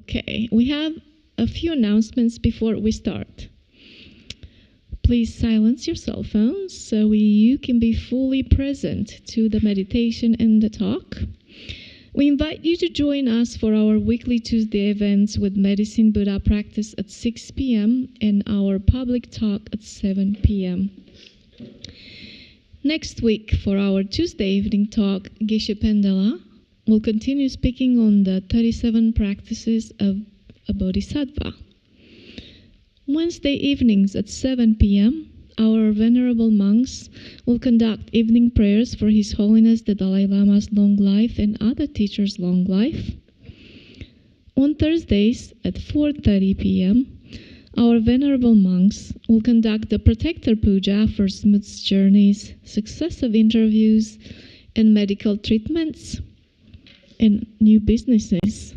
Okay, we have a few announcements before we start. Please silence your cell phones so you can be fully present to the meditation and the talk. We invite you to join us for our weekly Tuesday events with Medicine Buddha practice at 6 p.m. and our public talk at 7 p.m. Next week, for our Tuesday evening talk, Geshe will continue speaking on the 37 practices of a bodhisattva. Wednesday evenings at 7 p.m., our venerable monks will conduct evening prayers for His Holiness the Dalai Lama's long life and other teachers' long life. On Thursdays at 4:30 p.m., our venerable monks will conduct the Protector Puja for smooth journeys, successive interviews, and medical treatments, and new businesses.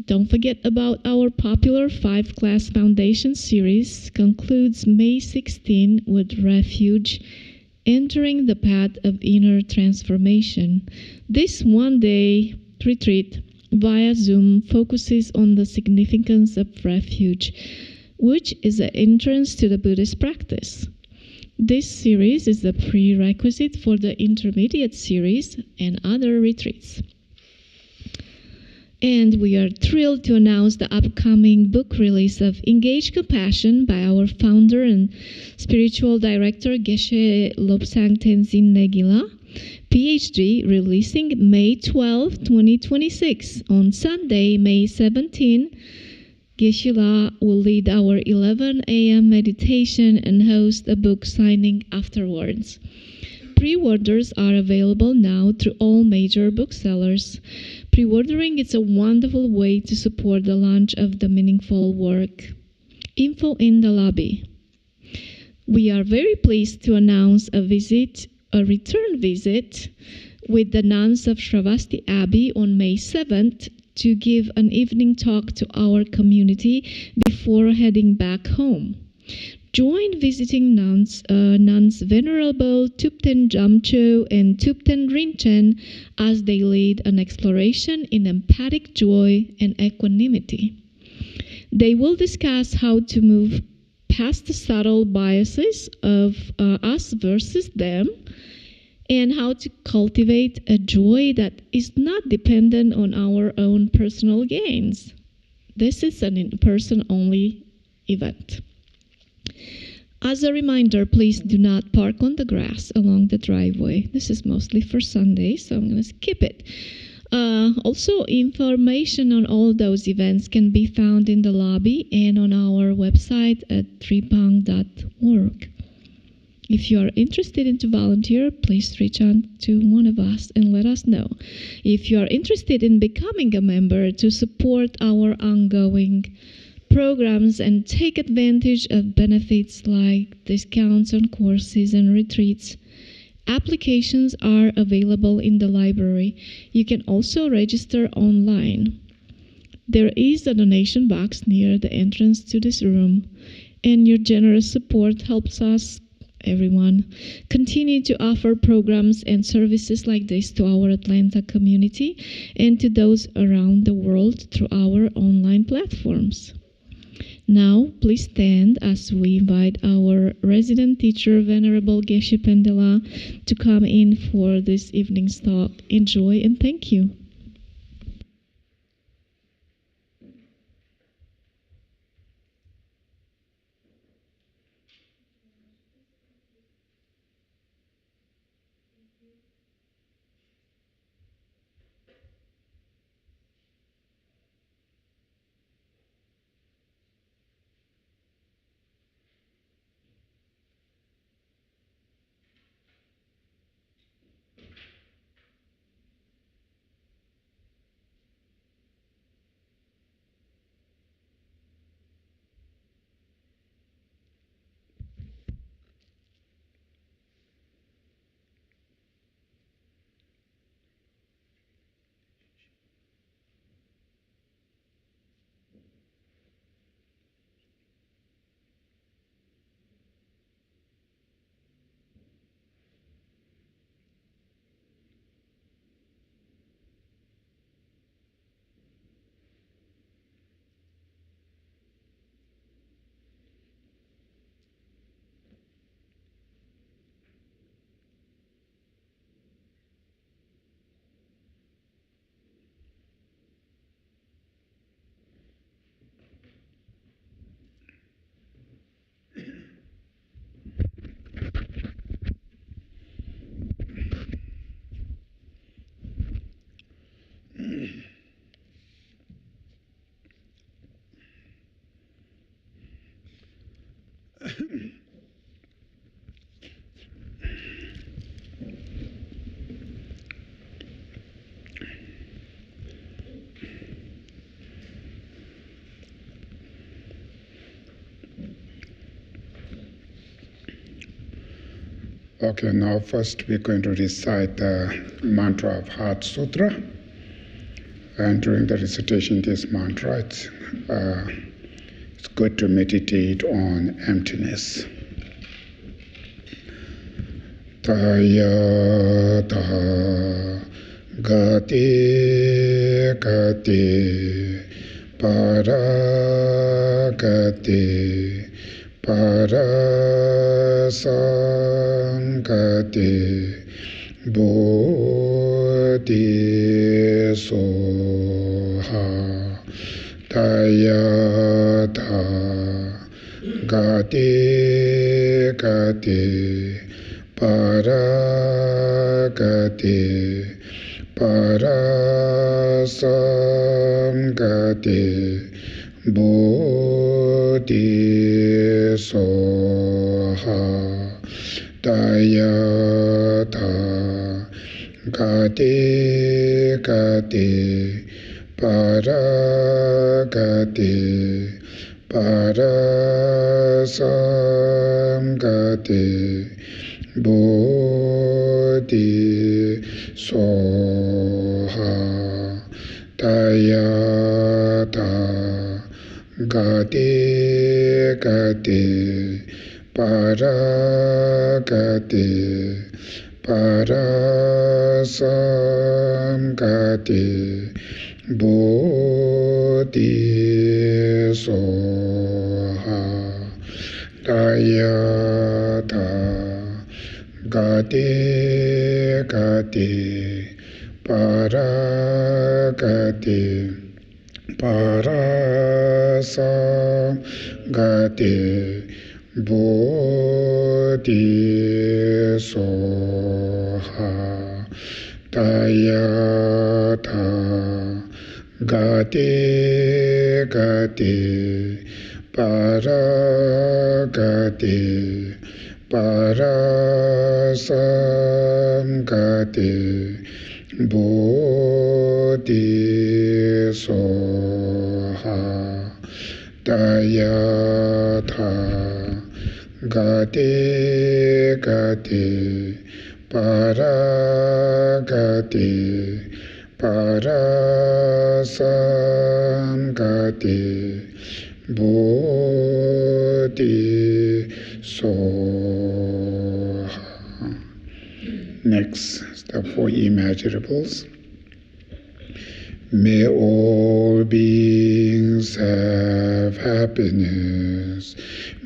Don't forget about our popular 5-class foundation series concludes May 16 with Refuge, Entering the Path of Inner Transformation. This one-day retreat via Zoom focuses on the significance of refuge, which is an entrance to the Buddhist practice. This series is a prerequisite for the intermediate series and other retreats. And we are thrilled to announce the upcoming book release of Engage Compassion by our founder and spiritual director, Geshe Lobsang Tenzin Negila, PhD, releasing May 12, 2026. On Sunday, May 17, Geshe-la will lead our 11 a.m. meditation and host a book signing afterwards. Pre-orders are available now through all major booksellers. Pre-ordering is a wonderful way to support the launch of the meaningful work. Info in the lobby. We are very pleased to announce a return visit with the nuns of Shravasti Abbey on May 7th to give an evening talk to our community before heading back home. Join visiting nuns Venerable Thupten Jamcho and Thupten Rinchen as they lead an exploration in empathic joy and equanimity. They will discuss how to move past the subtle biases of us versus them, and how to cultivate a joy that is not dependent on our own personal gains. This is an in-person only event. As a reminder, please do not park on the grass along the driveway. This is mostly for Sunday, so I'm going to skip it. Also, information on all those events can be found in the lobby and on our website at drepung.org. If you are interested in to volunteer, please reach out to one of us and let us know. If you are interested in becoming a member to support our ongoing programs and take advantage of benefits like discounts on courses and retreats, applications are available in the library. You can also register online. There is a donation box near the entrance to this room, and your generous support helps us, everyone, continue to offer programs and services like this to our Atlanta community and to those around the world through our online platforms. Now, please stand as we invite our resident teacher, Venerable Geshe Pendela, to come in for this evening's talk. Enjoy and thank you. Okay, now first we're going to recite the mantra of Heart Sutra. And during the recitation of this mantra, it's good to meditate on emptiness. Taya ta gati gati para gati parasangati bodhisoha tayata gati gati paragati parasangati bodhisoha tayata gati gati paragati parasangati bodhisoha tayata gati gati paragati parasangati bodhisoha tayata gati gati paragati parasangati bodhisoha tayata gati gati paragati parasangati bodhisoha tayata gati gati paragati parasangati bodhisoha. Next, the four immeasurables. May all beings have happiness.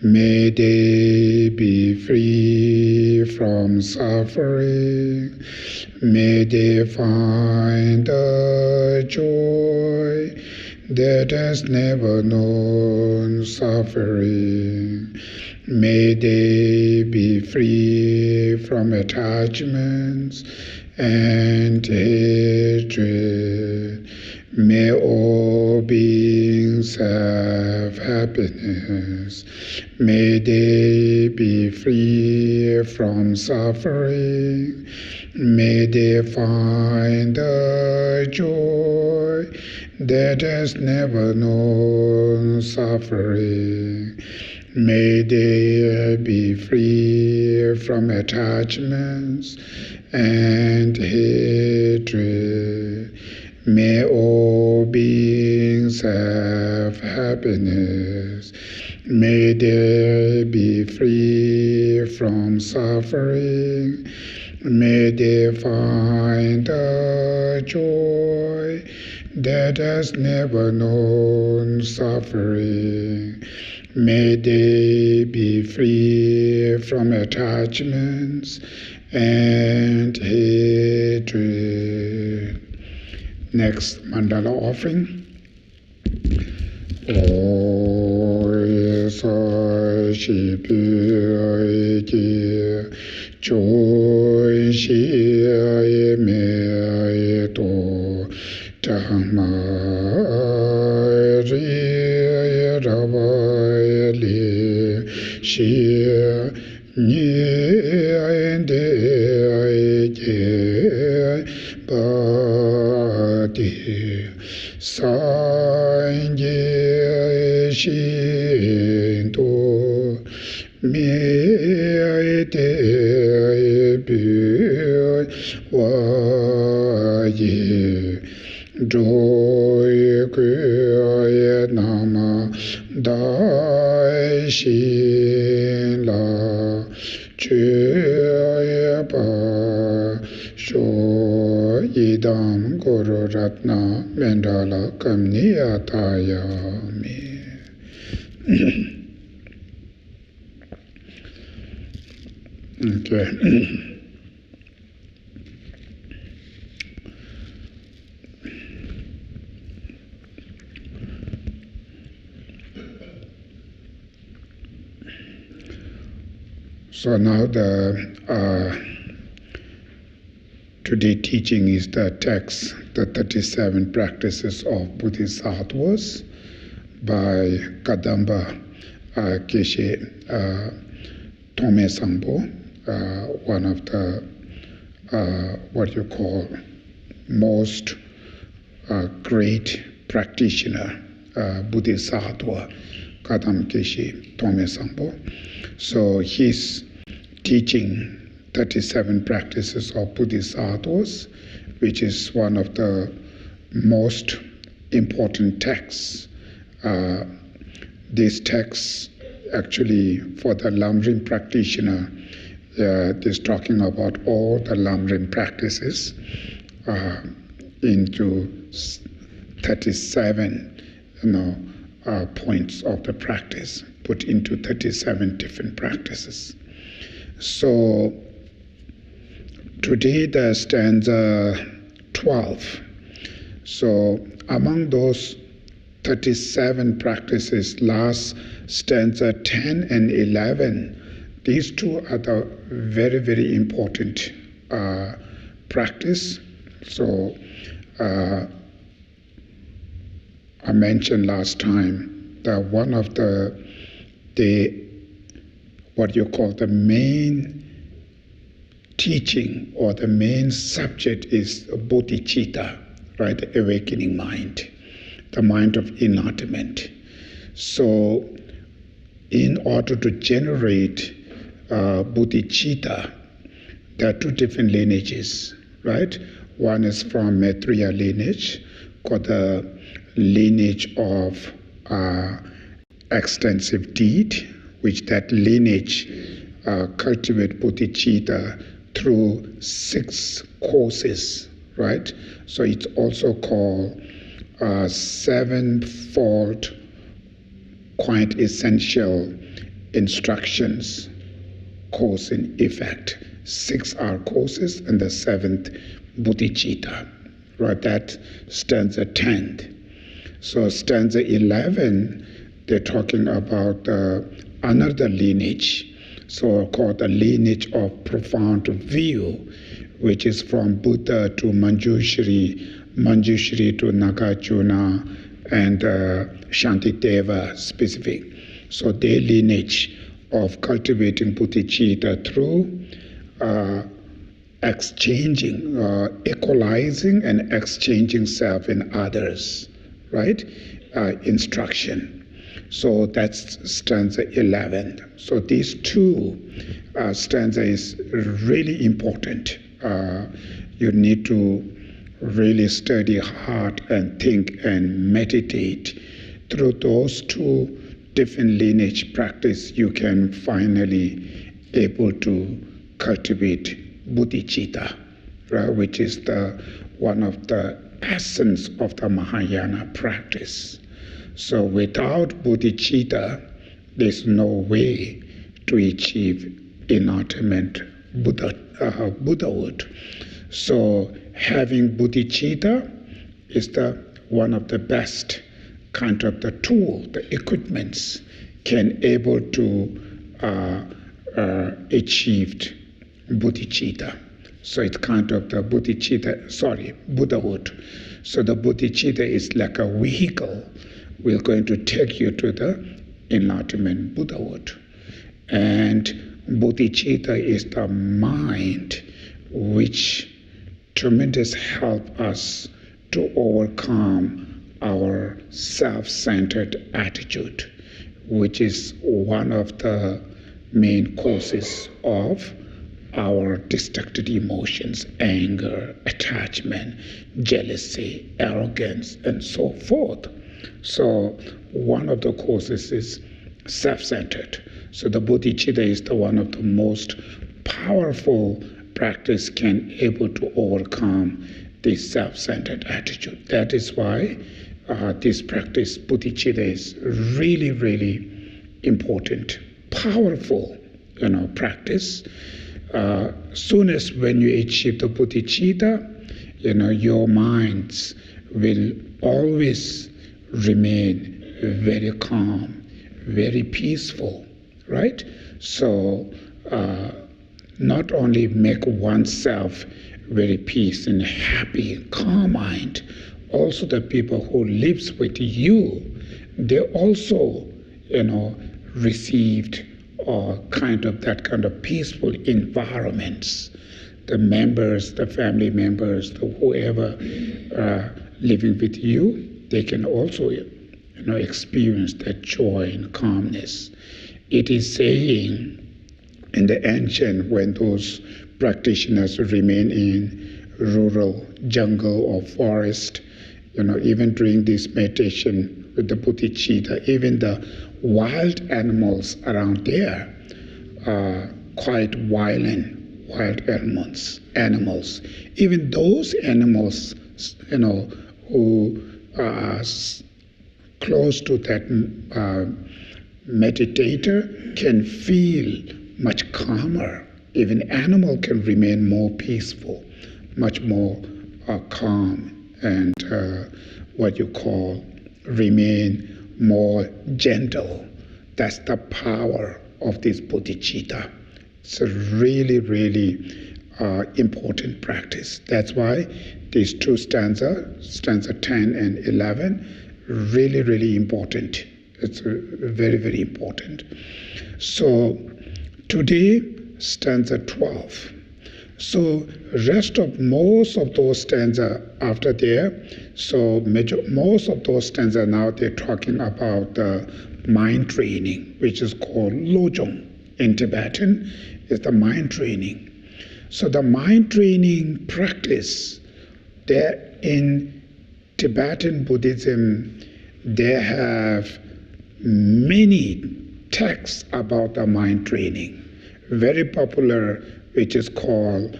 May they be free from suffering. May they find a joy that has never known suffering. May they be free from attachments and hatred. May all beings have happiness. May they be free from suffering. May they find a joy that has never known suffering. May they be free from attachments and hatred. May all beings have happiness. May they be free from suffering. May they find a joy that has never known suffering. May they be free from attachments and hatred. Next mandala offering. Oi sai shi pi ki choi shi ai me to Tama ri rava li shi ni ande ke pa ti sanje shi to me te Waye Joye Kuye Nama Dai Shin La Chuye Pa Sho Idam Guru Ratna Mendala Kamniya Tayami. Okay. So now today teaching is the text, the 37 practices of Bodhisattvas by Kadamba Geshe Togme Zangpo, one of the what you call most great practitioner, Bodhisattva, Kadamba Geshe Togme Zangpo. So he's teaching 37 practices of Bodhisattvas, which is one of the most important texts. This text actually for the Lam Rim practitioner is talking about all the Lam Rim practices into 37 points of the practice, put into 37 different practices. So today the stanza 12. So among those 37 practices, last stanza 10 and 11, these two are the very, very important practice. So I mentioned last time that one of the what you call the main teaching or the main subject is bodhicitta, right? The awakening mind, the mind of enlightenment. So in order to generate bodhicitta, there are two different lineages, right? One is from Maitreya lineage, called the lineage of extensive deed, which that lineage cultivate bodhicitta through 6 courses, right? So it's also called sevenfold quite essential instructions course in effect. 6 are courses and the 7th bodhicitta, right? That stanza 10. So stanza 11, they're talking about another lineage, so called the lineage of profound view, which is from Buddha to Manjushri, Manjushri to Nagarjuna, and Shantideva specific. So their lineage of cultivating bodhicitta through exchanging, equalizing and exchanging self in others, right? Instruction. So that's stanza 11. So these two stanzas is really important. You need to really study hard and think and meditate. Through those two different lineage practice, you can finally able to cultivate bodhicitta, right? Which is the one of the essence of the Mahayana practice. So without bodhicitta, there's no way to achieve enlightenment, Buddhahood. So having bodhicitta is the one of the best kind of the tool, the equipments can able to achieve bodhicitta. So it's kind of the Buddhahood. So the bodhicitta is like a vehicle. We're going to take you to the enlightenment Buddhahood. And bodhicitta is the mind which tremendous help us to overcome our self-centered attitude, which is one of the main causes of our destructive emotions, anger, attachment, jealousy, arrogance, and so forth. So one of the causes is self-centered. So the bodhicitta is the one of the most powerful practice can able to overcome this self-centered attitude. That is why this practice, bodhicitta, is really, really important, powerful, practice. Soon as when you achieve the bodhicitta, your minds will always remain very calm, very peaceful, right? So not only make oneself very peace and happy, calm mind, also the people who lives with you, they also, received that kind of peaceful environments. The members, the family members, whoever living with you, they can also, experience that joy and calmness. It is saying in the ancient, when those practitioners remain in rural jungle or forest, even during this meditation with the bodhicitta, even the wild animals around there are quite violent, wild animals. Even those animals, who are close to that meditator can feel much calmer. Even animal can remain more peaceful, much more calm, and what you call remain more gentle. That's the power of this bodhicitta. It's a really, really important practice. That's why these two stanza 10 and 11, really, really important. It's very, very important. So today, stanza 12. So rest of most of those stanza after there, so most of those stanza now they're talking about the mind training, which is called Lojong in Tibetan, is the mind training. So the mind training practice, there in Tibetan Buddhism, they have many texts about the mind training. Very popular, which is called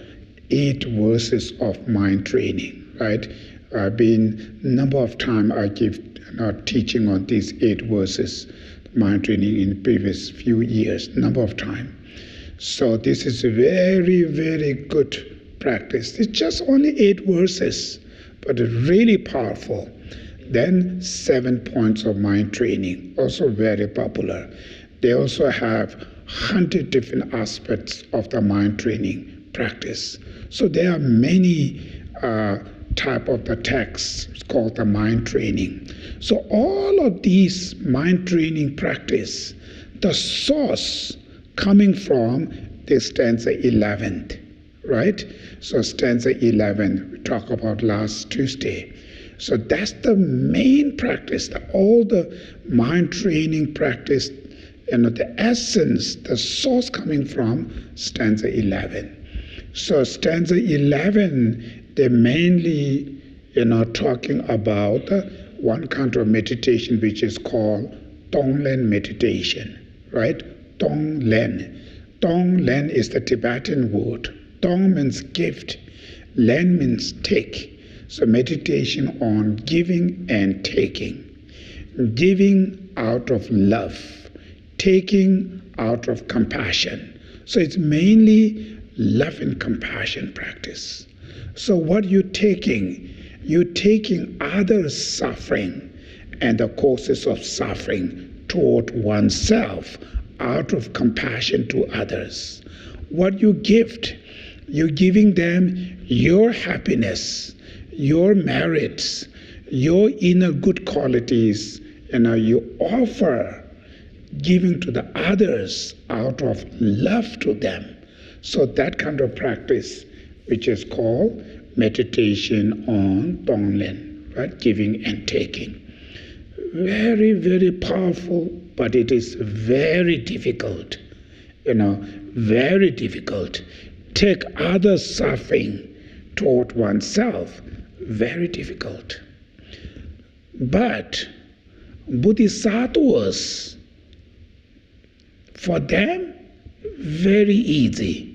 8 verses of mind training, right? I've been a number of times I give teaching on these 8 verses, mind training in the previous few years, number of times. So this is a very, very good practice. It's just only 8 verses, but really powerful. Then 7 points of mind training, also very popular. They also have 100 different aspects of the mind training practice. So there are many type of the texts called the mind training. So all of these mind training practice, the source coming from the stanza 11, right? So stanza 11, we talked about last Tuesday. So that's the main practice, all the mind training practice, the essence, the source coming from stanza 11. So stanza 11, they're mainly, talking about one kind of meditation which is called Tonglen meditation, right? Tonglen. Tonglen is the Tibetan word. Tong means gift. Len means take. So meditation on giving and taking. Giving out of love. Taking out of compassion. So it's mainly love and compassion practice. So what you're taking others' suffering and the causes of suffering toward oneself out of compassion to others. What you gift, you're giving them your happiness, your merits, your inner good qualities, you offer giving to the others out of love to them. So that kind of practice, which is called meditation on Tonglen, right? Giving and taking. Very, very powerful, but it is very difficult, very difficult. take other suffering toward oneself, very difficult. But bodhisattvas, for them, very easy,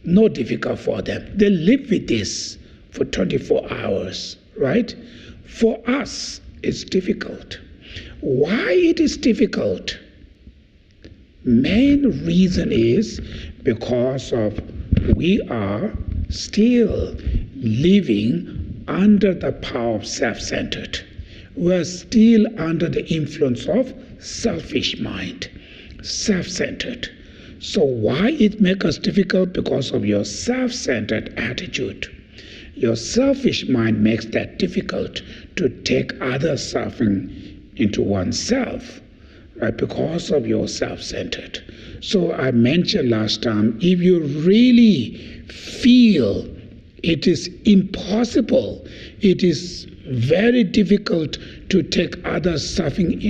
no difficult for them. They live with this for 24 hours, right? For us, it's difficult. Why it is difficult? Main reason is because of we are still living under the power of self-centered. We are still under the influence of selfish mind, self-centered. So why it makes us difficult? Because of your self-centered attitude. Your selfish mind makes that difficult to take other suffering into oneself, right? Because of your self-centered. So I mentioned last time, if you really feel it is impossible, it is very difficult to take other suffering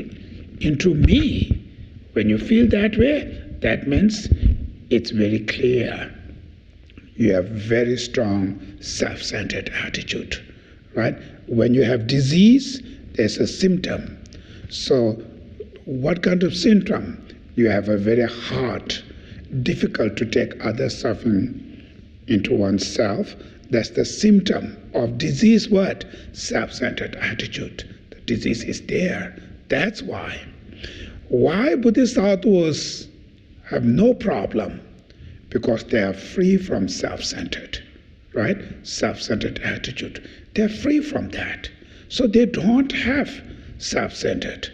into me, when you feel that way, that means it's very clear. You have very strong self-centered attitude, right? When you have disease, there's a symptom. So what kind of symptom? You have a very hard, difficult to take other suffering into oneself. That's the symptom of disease. What? Self-centered attitude. The disease is there. That's why. Why bodhisattvas have no problem? Because they are free from self-centered, right? Self-centered attitude. They're free from that. So they don't have self-centered.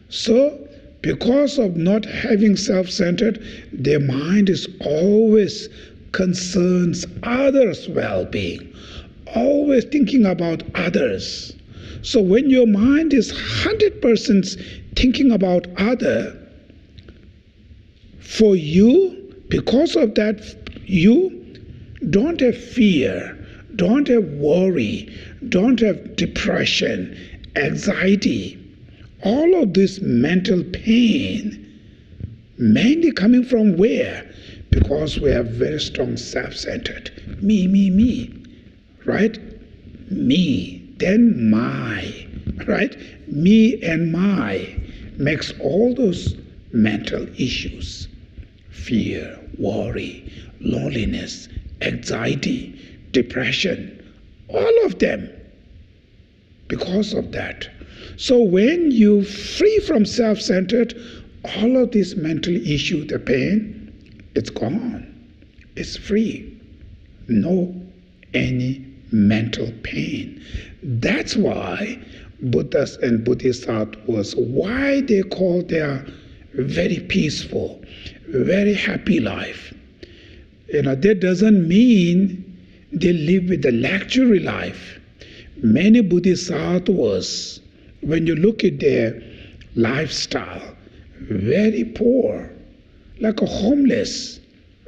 So because of not having self-centered, their mind is always concerns others' well-being, always thinking about others. So when your mind is 100% thinking about other, for you, because of that, you don't have fear, don't have worry, don't have depression, anxiety. All of this mental pain, mainly coming from where? Because we have very strong self-centered. Me, right? Me, then my, right? Me and my makes all those mental issues. Fear, worry, loneliness, anxiety, depression, all of them because of that. So when you free from self-centered, all of this mental issue, the pain, it's gone. It's free. No any mental pain. That's why Buddhas and Bodhisattvas, why they call their very peaceful, very happy life. That doesn't mean they live with a luxury life. Many Bodhisattvas, when you look at their lifestyle, very poor, like a homeless,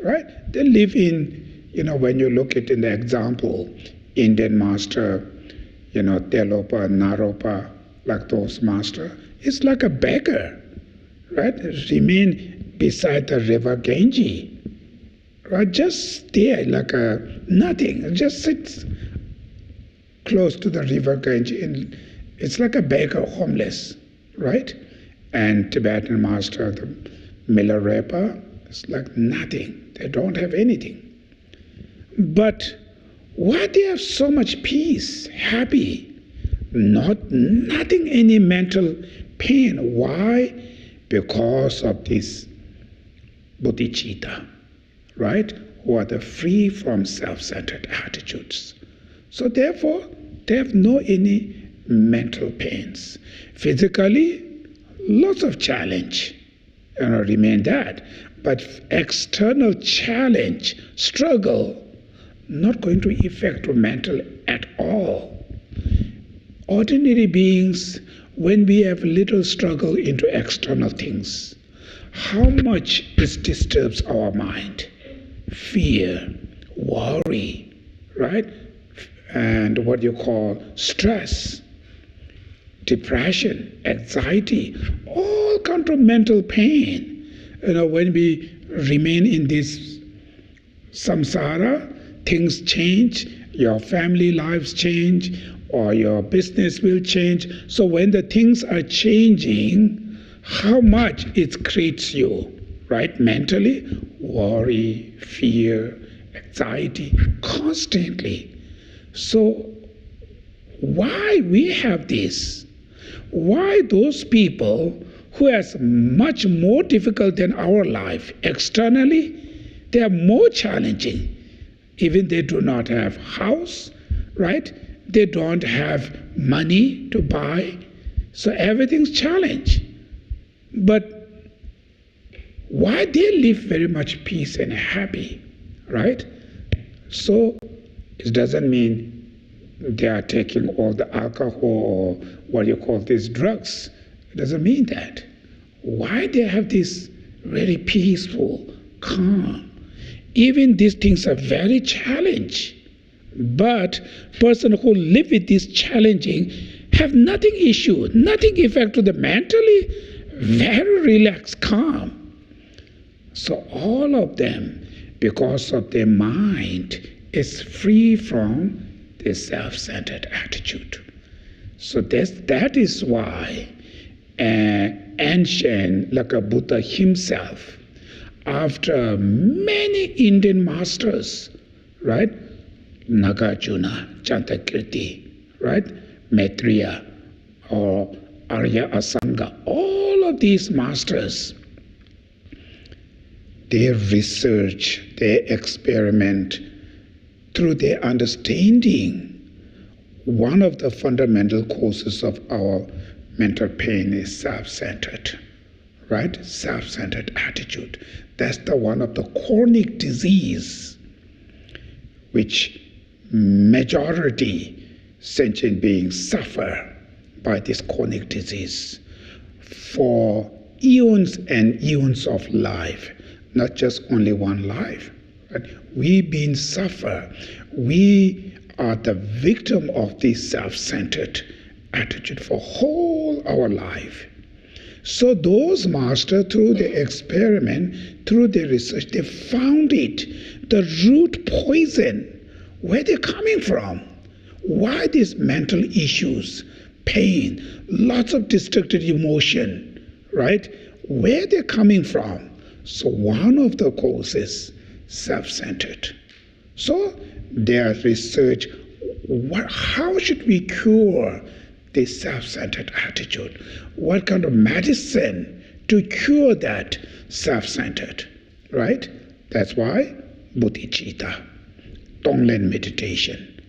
right? They live in, when you look at in the example, Indian master, Telopa, Naropa, like those master, it's like a beggar, right? Remain beside the river Ganges, right? Just there like a nothing, just sits close to the river Ganges. And it's like a beggar, homeless, right? And Tibetan master, the Milarepa, it's like nothing. They don't have anything. But why they have so much peace, happy, nothing, any mental pain? Why? Because of this bodhicitta, right? Who are the free from self-centered attitudes. So therefore, they have no any mental pains. Physically, lots of challenge, remain that. But external challenge, struggle, not going to affect mental at all. Ordinary beings, when we have little struggle into external things, how much it disturbs our mind? Fear, worry, right? And what you call stress, depression, anxiety, all kind of mental pain. When we remain in this Samsara, things change, your family lives change, or your business will change. So when the things are changing, how much it creates you, right? Mentally, worry, fear, anxiety, constantly. So why we have this? Why those people who has much more difficult than our life externally, they are more challenging. Even they do not have house, right? They don't have money to buy. So everything's challenge. But why they live very much peace and happy, right? So it doesn't mean they are taking all the alcohol or what you call these drugs. It doesn't mean that. Why they have this very peaceful, calm. Even these things are very challenging. But person who live with this challenging have nothing issue, nothing effect to the mentally, very relaxed, calm. So all of them, because of their mind, is free from the self-centered attitude. So that is why ancient, like a Buddha himself, after many Indian masters, right? Nagarjuna, Chantakirti, right? Maitreya, or Arya Asanga, all of these masters, they research, they experiment through their understanding. One of the fundamental causes of our mental pain is self-centered, right? Self-centered attitude. That's the one of the chronic disease which majority sentient beings suffer by this chronic disease for eons and eons of life, not just only one life. Right? We beings suffer. We are the victim of this self-centered attitude for whole our life. So those masters, through the experiment, through the research, they found it, the root poison, where they're coming from. Why these mental issues, pain, lots of destructive emotion, right? Where they're coming from. So one of the causes, self-centered. So their research, how should we cure this self-centered attitude? What kind of medicine to cure that self-centered, right? That's why bodhicitta, Tonglen meditation,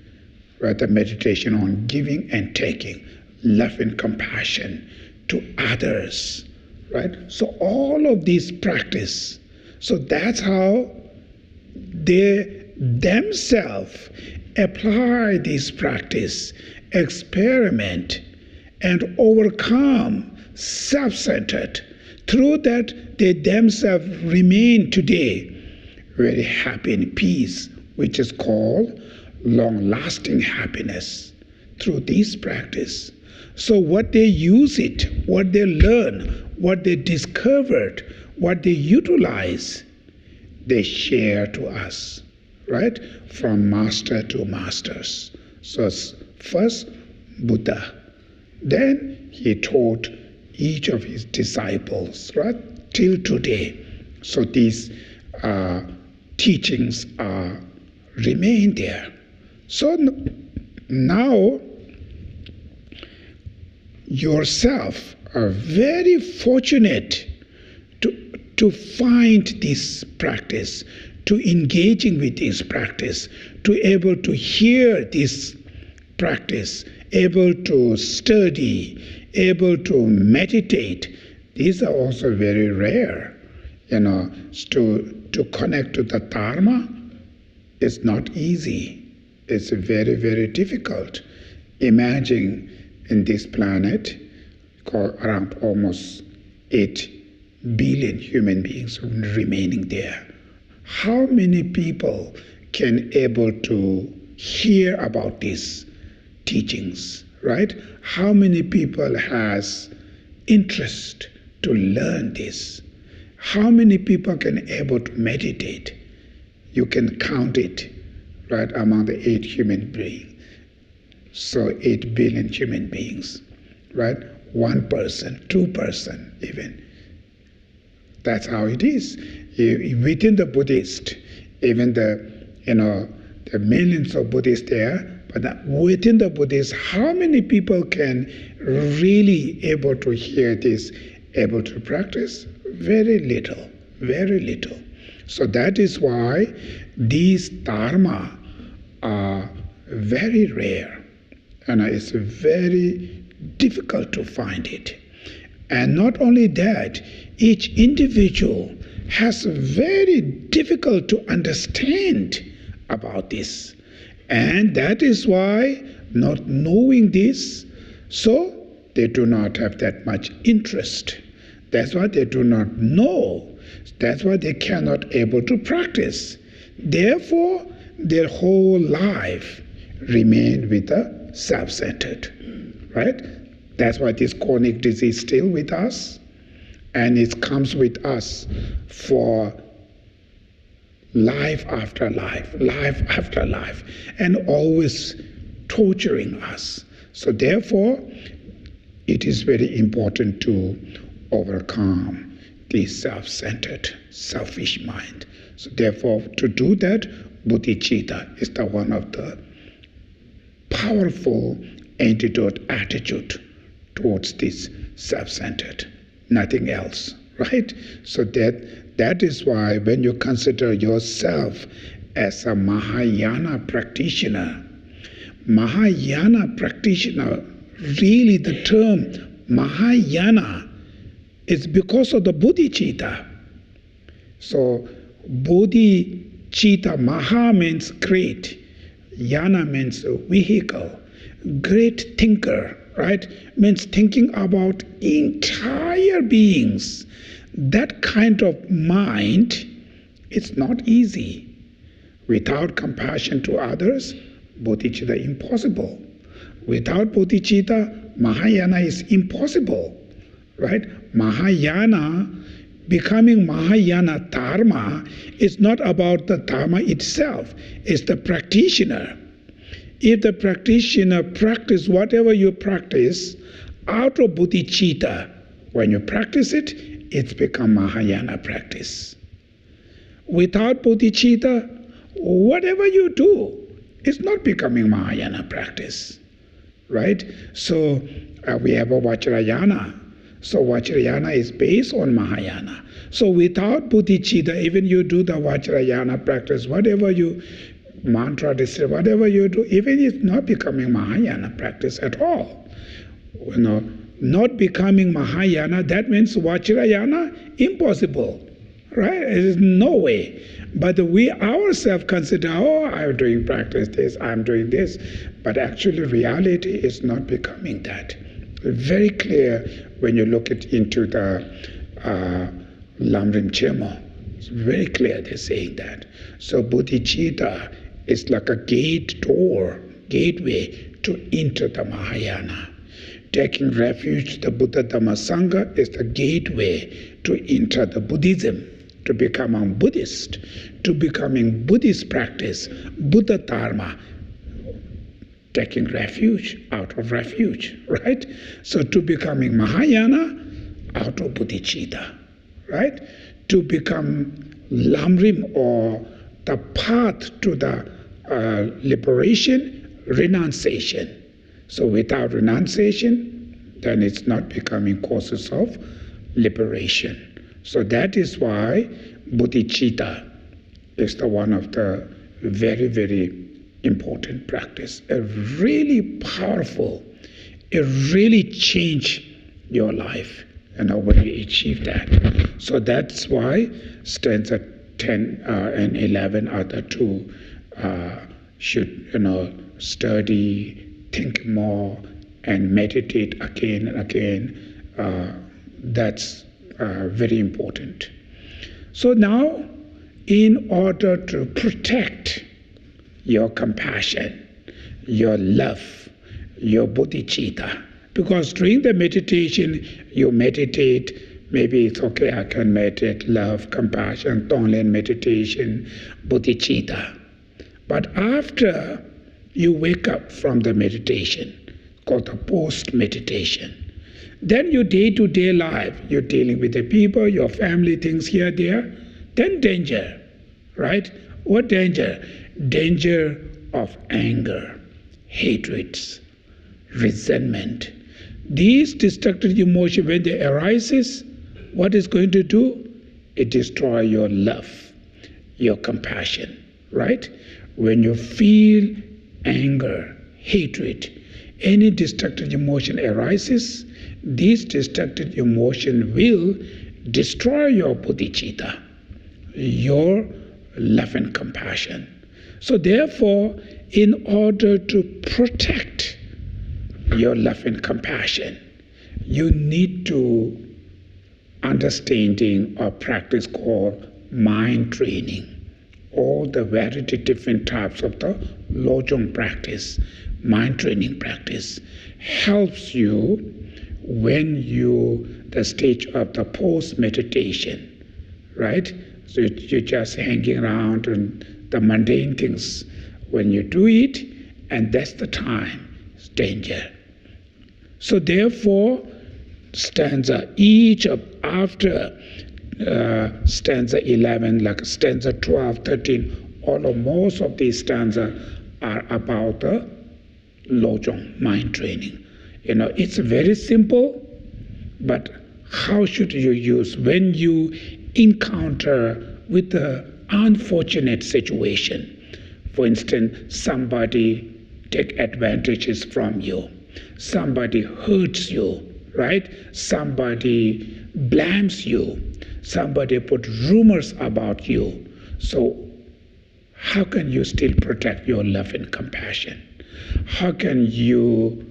right? The meditation on giving and taking, love and compassion to others, right? So all of these practice, so that's how they themselves apply this practice, experiment, and overcome self-centered. Through that, they themselves remain today very happy in peace, which is called long-lasting happiness through this practice. So what they use it, what they learn, what they discovered, what they utilize, they share to us, right? From master to masters. So first, Buddha. Then he taught each of his disciples, right? Till today. So these teachings remain there. So now yourself are very fortunate to find this practice, to engaging with this practice, to able to hear this practice, able to study, able to meditate. These are also very rare. To connect to the Dharma is not easy. It's very, very difficult. Imagine in this planet, around almost 8 billion human beings remaining there. How many people can able to hear about these teachings, right? How many people has interest to learn this? How many people can able to meditate? you can count it, right, among the 8 human beings. So 8 billion human beings, right? 1 person, 2 person even. That's how it is. Within the Buddhist, even the millions of Buddhists there, but within the Buddhists, how many people can really able to hear this, able to practice? Very little, very little. So that is why these dharma are very rare, and it's very difficult to find it. And not only that, each individual has very difficult to understand about this. And that is why, not knowing this, so they do not have that much interest. That's why they do not know. That's why they cannot able to practice. Therefore, their whole life remain with the self-centered, right? That's why this chronic disease is still with us, and it comes with us for life after life, and always torturing us. So therefore, it is very important to overcome this self-centered, selfish mind. So therefore, to do that, bodhicitta is the one of the powerful antidote attitude towards this self-centered, nothing else, right? So that is why when you consider yourself as a Mahayana practitioner, really the term Mahayana is because of the bodhicitta. So bodhicitta, Maha means great, Yana means vehicle, great thinker, right? Means thinking about entire beings. That kind of mind, it's not easy. Without compassion to others, bodhicitta impossible. Without bodhicitta, Mahayana is impossible, right? Mahayana, becoming Mahayana Dharma is not about the Dharma itself, it's the practitioner. If the practitioner practice whatever you practice out of bodhicitta, when you practice it, it's become Mahayana practice. Without bodhicitta, whatever you do, it's not becoming Mahayana practice, right? So we have a Vajrayana. So Vajrayana is based on Mahayana. So without bodhicitta, even you do the Vajrayana practice, whatever you mantra, whatever you do, even it's not becoming Mahayana practice at all. Not becoming Mahayana, that means Vajrayana, impossible, right? There is no way. But we ourselves consider, I'm doing practice this, I'm doing this. But actually reality is not becoming that. Very clear when you look into the Lam Rim It's very clear they're saying that. So bodhicitta is like a gateway to enter the Mahayana. Taking refuge, the Buddha Dhamma Sangha is the gateway to enter the Buddhism, to become a Buddhist, to becoming Buddhist practice, Buddha Dharma, taking refuge out of refuge, right? So to becoming Mahayana out of bodhicitta, right? To become Lam Rim, or the path to the liberation, renunciation. So without renunciation, then it's not becoming causes of liberation. So that is why bodhicitta is the one of the very, very important practice. A really powerful, it really change your life, when you achieve that. So that's why stanza 10 and 11 are the two should study, think more, and meditate again and again. That's very important. So now, in order to protect your compassion, your love, your bodhicitta, because during the meditation, you meditate Maybe it's okay, I can meditate love, compassion, Tonglen meditation, bodhicitta. But after you wake up from the meditation, called the post-meditation, then your day-to-day life, you're dealing with the people, your family, things here, there, then danger, right? What danger? Danger of anger, hatreds, resentment. These destructive emotions, when they arises, what is going to do? It destroys your love, your compassion, right? When you feel anger, hatred, any destructive emotion arises, this destructive emotion will destroy your bodhicitta, your love and compassion. So therefore, in order to protect your love and compassion, you need to understanding or practice called mind training. All the variety different types of the Lojong practice, mind training practice, helps you when the stage of the post-meditation, right? So you're just hanging around and the mundane things. When you do it, and that's the time, it's danger. So therefore, after stanza 11, like stanza 12, 13, most of these stanzas are about the Lojong, mind training. It's very simple, but how should you use when you encounter with the unfortunate situation? For instance, somebody take advantages from you, somebody hurts you, right? Somebody blames you, somebody put rumors about you. So how can you still protect your love and compassion? How can you,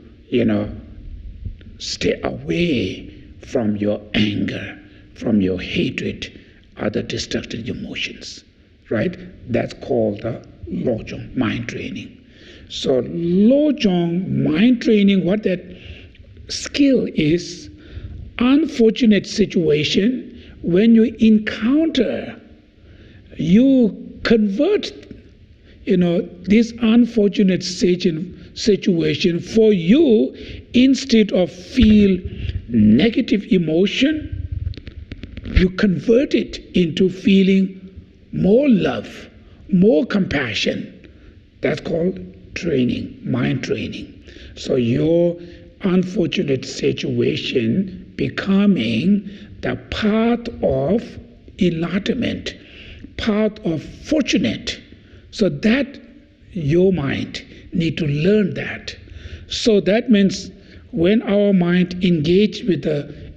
stay away from your anger, from your hatred, other destructive emotions, right? That's called the Lojong, mind training. So Lojong, mind training, what that skill is, unfortunate situation, when you encounter, you convert, this unfortunate situation for you, instead of feel negative emotion, you convert it into feeling more love, more compassion. That's called training, mind training. So your unfortunate situation becoming the path of enlightenment, path of fortunate. So that your mind need to learn that. So that means when our mind engage with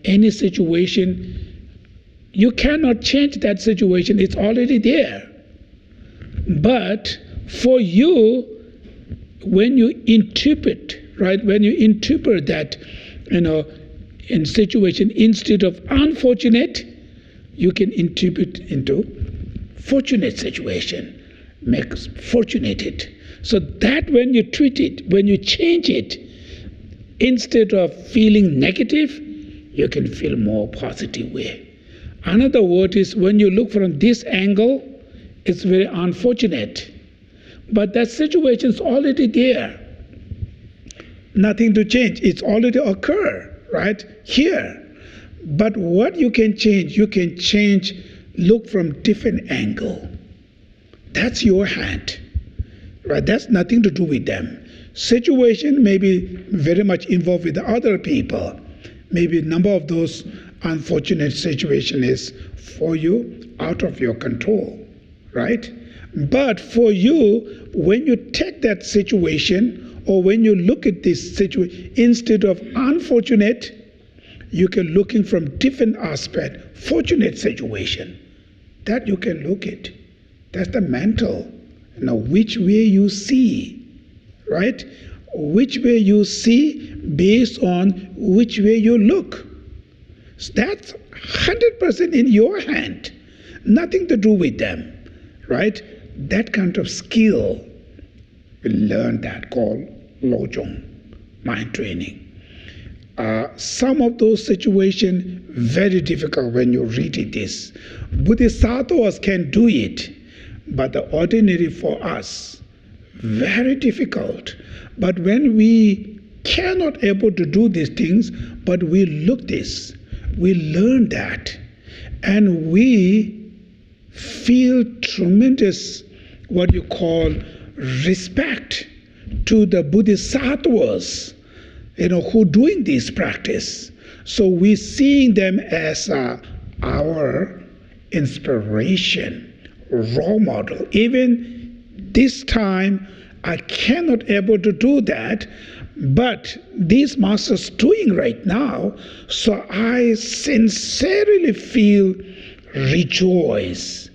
any situation, you cannot change that situation, it's already there. But for you, when you interpret, right, when you interpret that, in situation, instead of unfortunate, you can interpret into fortunate situation, make fortunated. So that when you treat it, when you change it, instead of feeling negative, you can feel more positive way. Another word is when you look from this angle, it's very unfortunate. But that situation is already there. Nothing to change. It's already occurred, right? Here. But what you can change, look from different angle. That's your hand. Right? That's nothing to do with them. Situation may be very much involved with the other people. Maybe a number of those unfortunate situations is for you out of your control, right? But for you, when you take that situation or when you look at this situation, instead of unfortunate, you can looking from different aspect, fortunate situation. That you can look at. That's the mental. Now, which way you see, right? Which way you see based on which way you look. So that's 100% in your hand. Nothing to do with them, right? That kind of skill, we learn that called Lojong, mind training. some of those situations very difficult when you read this. Bodhisattvas can do it, but the ordinary for us, very difficult. But when we cannot able to do these things, but we look this, we learn that, and we feel tremendous, what you call, respect to the bodhisattvas, who doing this practice. So we seeing them as our inspiration, role model. Even this time, I cannot able to do that, but these masters doing right now, so I sincerely feel rejoice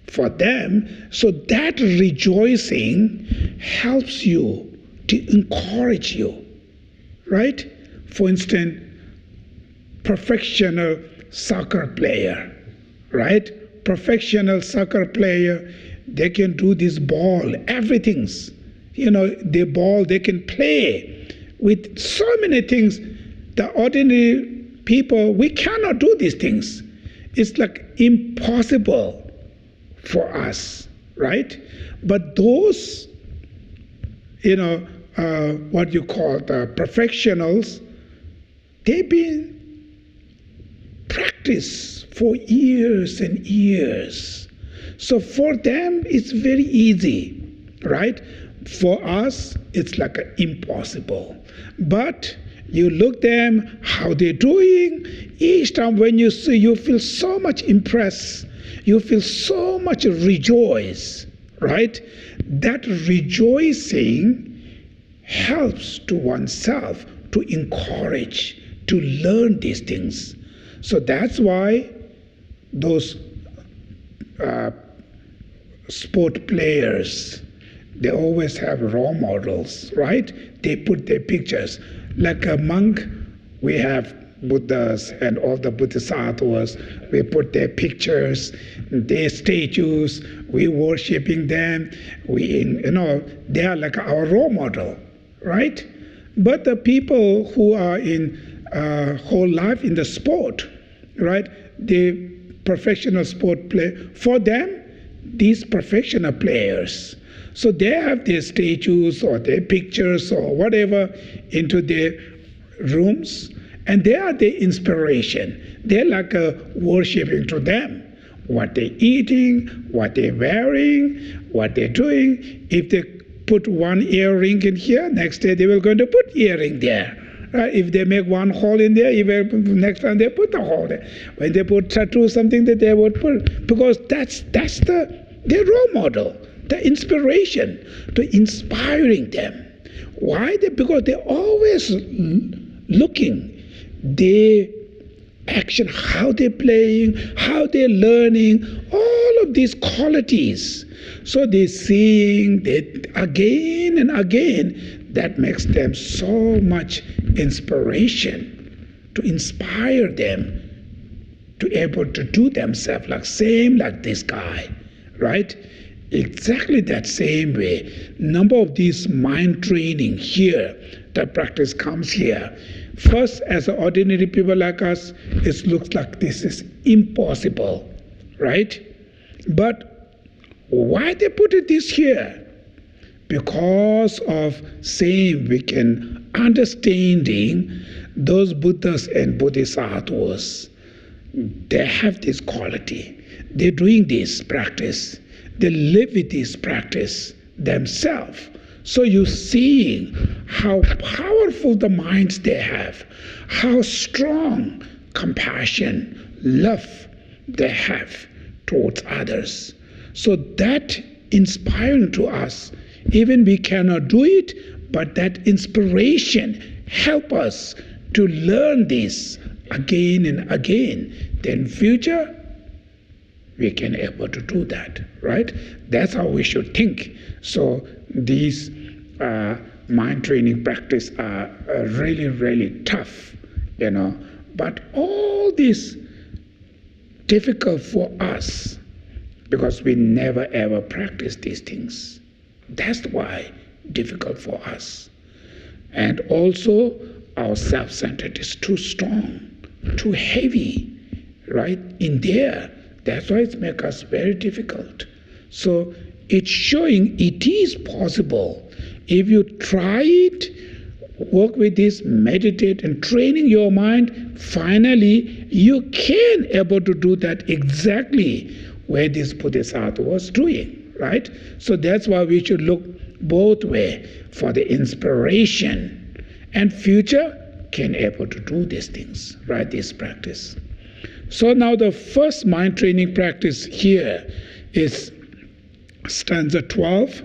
for them. So that rejoicing helps you to encourage you. Right? For instance, professional soccer player, right? Professional soccer player, they can do this ball, everything's, the ball, they can play with so many things. The ordinary people, we cannot do these things. It's like impossible for us, right? But those, what you call the professionals, they've been practiced for years and years. So for them, it's very easy, right? For us, it's like impossible. But you look them, how they're doing, each time when you see, you feel so much impressed, you feel so much rejoice, right? That rejoicing helps to oneself to encourage, to learn these things. So that's why those sport players, they always have role models, right? They put their pictures. Like a monk, we have Buddhas and all the Bodhisattvas, we put their pictures, their statues, we worshiping them, they are like our role model, right? But the people who are in whole life in the sport, right? The professional sport play, for them, these professional players, so they have their statues or their pictures or whatever into their rooms, and they are the inspiration. They're like worshipping to them. What they're eating, what they're wearing, what they're doing. If they put one earring in here, next day they will going to put earring there. If they make one hole in there, next time they put the hole there. When they put tattoo, something that they would put, because that's their role model, the inspiration, to inspiring them. Why? Because they're always looking, their action, how they're playing, how they're learning, all of these qualities. So they're seeing that again and again. That makes them so much inspiration, to inspire them to able to do themselves like this guy, right? Exactly that same way. Number of these mind training here, the practice comes here. First, as ordinary people like us, it looks like this is impossible, right? But why they put this here? Because of same we can understanding those Buddhas and Bodhisattvas, they have this quality. They're doing this practice. They live with this practice themselves. So you're seeing how powerful the minds they have, how strong compassion, love they have towards others. So that inspiring to us. Even we cannot do it, but that inspiration help us to learn this again and again. Then future, we can able to do that, right? That's how we should think. So these mind training practice are really, really tough, But all this difficult for us because we never ever practice these things. That's why difficult for us. And also our self-centered is too strong, too heavy, right, in there. That's why it makes us very difficult. So it's showing it is possible. If you try it, work with this, meditate and training your mind, finally you can able to do that exactly where this Bodhisattva was doing, right? So that's why we should look both ways for the inspiration, and future can able to do these things, right, this practice. So now the first mind training practice here is stanza 12.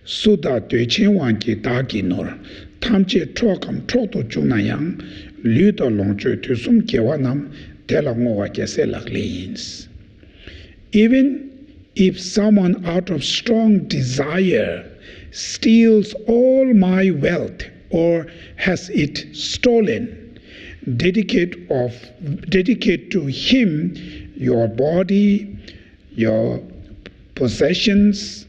Sudha Drepung wangi dagi nor tamche trokam troto junayang ludo longcho tusum kewanam tela ngowa kese laklins. Even if someone out of strong desire steals all my wealth or has it stolen, dedicate to him your body, your possessions,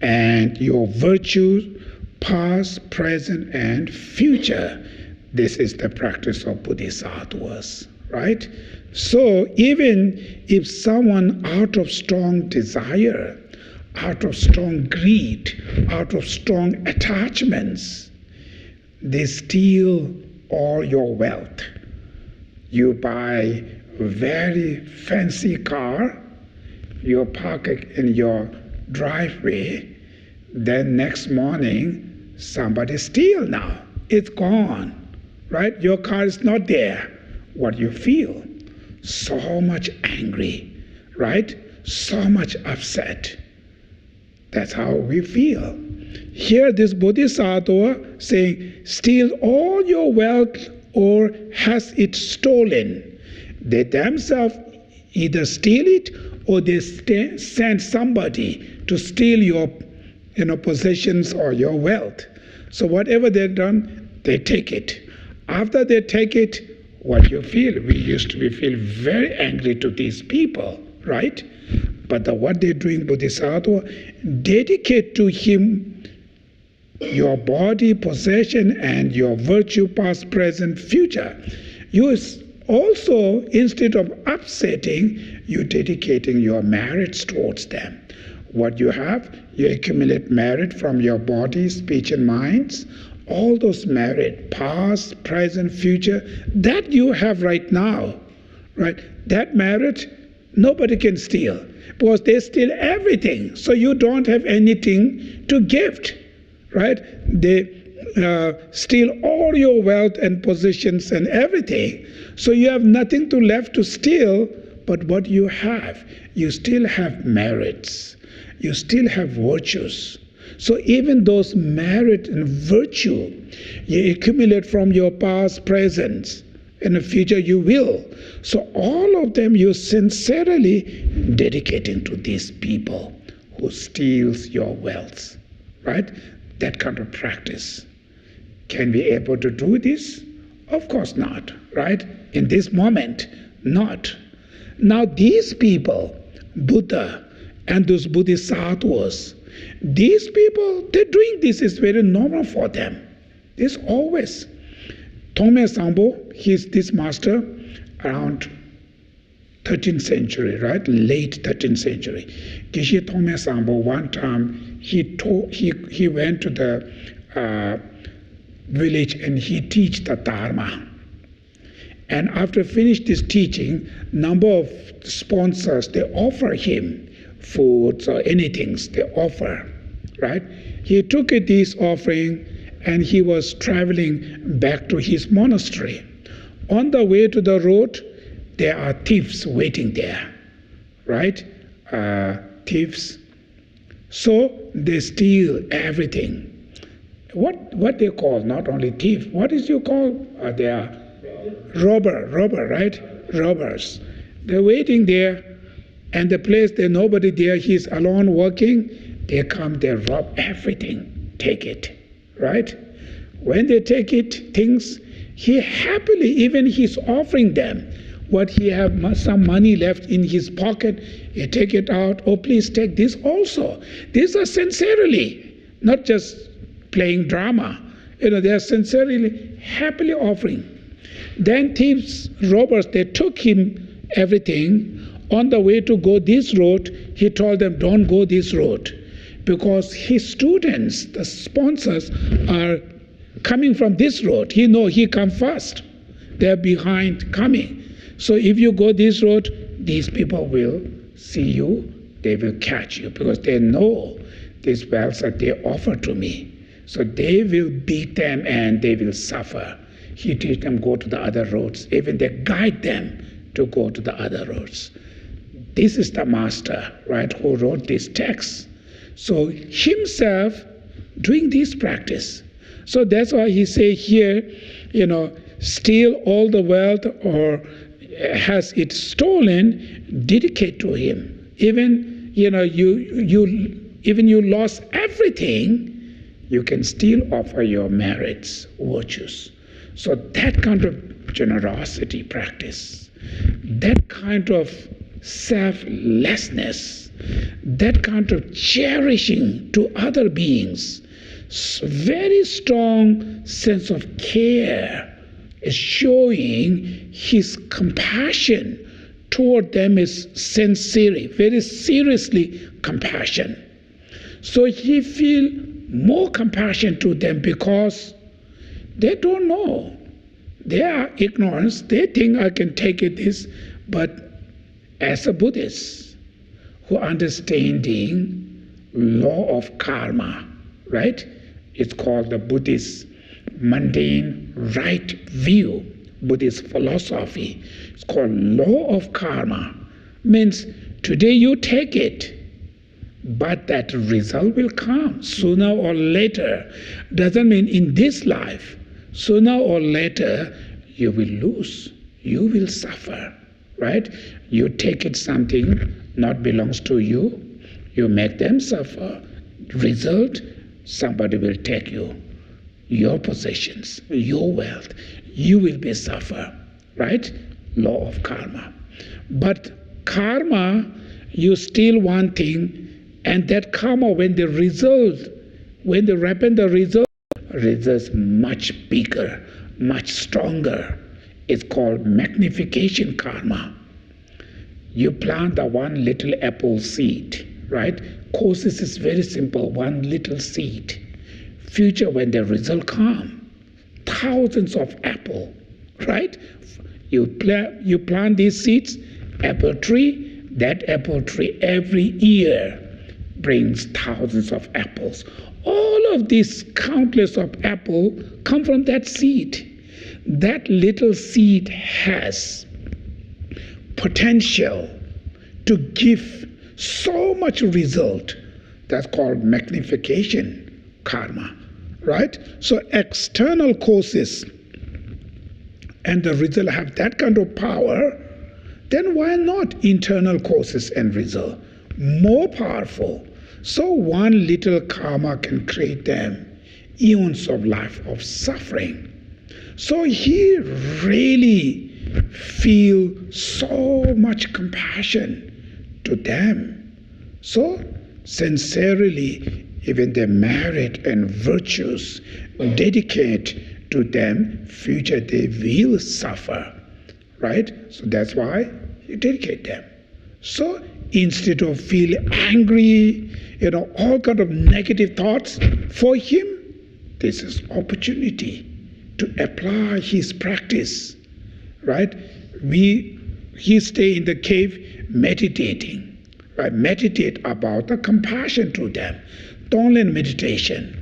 and your virtues, past, present, and future. This is the practice of bodhisattvas, right? So even if someone out of strong desire, out of strong greed, out of strong attachments, they steal all your wealth. You buy a very fancy car, you park it in your driveway, then next morning somebody steal now. It's gone, right? Your car is not there. What you feel? So much angry, right? So much upset. That's how we feel. Here this Bodhisattva saying, steal all your wealth or has it stolen. They themselves either steal it or they send somebody to steal your possessions or your wealth. So whatever they've done, they take it. After they take it, what you feel? We used to feel very angry to these people, right? But what they're doing, Bodhisattva, dedicate to him your body, possession, and your virtue, past, present, future. You also, instead of upsetting, you're dedicating your merits towards them. What you have, you accumulate merit from your body, speech, and minds. All those merit, past, present, future, that you have right now, right? That merit, nobody can steal because they steal everything. So you don't have anything to gift, right? They steal all your wealth and possessions and everything. So you have nothing left to steal, but what you have, you still have merits. You still have virtues. So even those merit and virtue you accumulate from your past, present, in the future you will. So all of them you sincerely dedicating to these people who steals your wealth, right? That kind of practice. Can we able to do this? Of course not, right? In this moment, not. Now these people, Buddha and those bodhisattvas, these people, they're doing this, is very normal for them. This always. Togme Zangpo, he's this master around 13th century, right? Late 13th century. Geshe Togme Zangpo, one time, he went to the village and he teach the Dharma. And after finish this teaching, number of sponsors, they offer him foods or anything they offer, right? He took this offering and he was traveling back to his monastery. On the way to the road, there are thieves waiting there, right? Thieves. So they steal everything. What they call, not only thief, what is you call? They are robber, right? Robbers. They're waiting there, and the place there's nobody there, he's alone working, they come, they rob everything, take it, right? When they take it, things, he happily, even he's offering them what he have some money left in his pocket, he take it out, oh please take this also. These are sincerely, not just playing drama, They are sincerely, happily offering. Then thieves, robbers, they took him everything. On the way to go this road, he told them, don't go this road, because his students, the sponsors, are coming from this road. He know he come first. They're behind coming. So if you go this road, these people will see you, they will catch you, because they know these wealth that they offer to me. So they will beat them and they will suffer. He teach them go to the other roads. Even they guide them to go to the other roads. This is the master, right, who wrote this text. So himself doing this practice. So that's why he say here, steal all the wealth or has it stolen, dedicate to him. Even you lost everything, you can still offer your merits, virtues. So that kind of generosity practice, that kind of selflessness, that kind of cherishing to other beings, very strong sense of care is showing his compassion toward them is sincere, very seriously compassion. So he feel more compassion to them because they don't know. They are ignorant. They think I can take it this, but as a Buddhist who understanding law of karma, right? It's called the Buddhist mundane right view, Buddhist philosophy. It's called law of karma. Means today you take it, but that result will come sooner or later. Doesn't mean in this life. Sooner or later you will lose, you will suffer, right? You take it something not belongs to you, you make them suffer. Result, somebody will take you, your possessions, your wealth, you will be suffer, right? Law of karma. But karma, you steal one thing, and that karma, when they ripen the result, results much bigger, much stronger. It's called magnification karma. You plant the one little apple seed, right? Causes is very simple, one little seed. Future, when the result come, thousands of apple, right? You plant these seeds, apple tree, that apple tree every year brings thousands of apples. All of these countless of apple come from that seed. That little seed has potential to give so much result. That's called magnification karma, right? So external causes and the result have that kind of power, then why not internal causes and result? More powerful. So one little karma can create them eons of life of suffering. So he really feel so much compassion to them. So sincerely, even their merit and virtues dedicate to them, future they will suffer, right? So that's why you dedicate them. So instead of feeling angry, all kind of negative thoughts, for him, this is opportunity to apply his practice, right? He stay in the cave meditating, right? Meditate about the compassion to them. Don't learn meditation.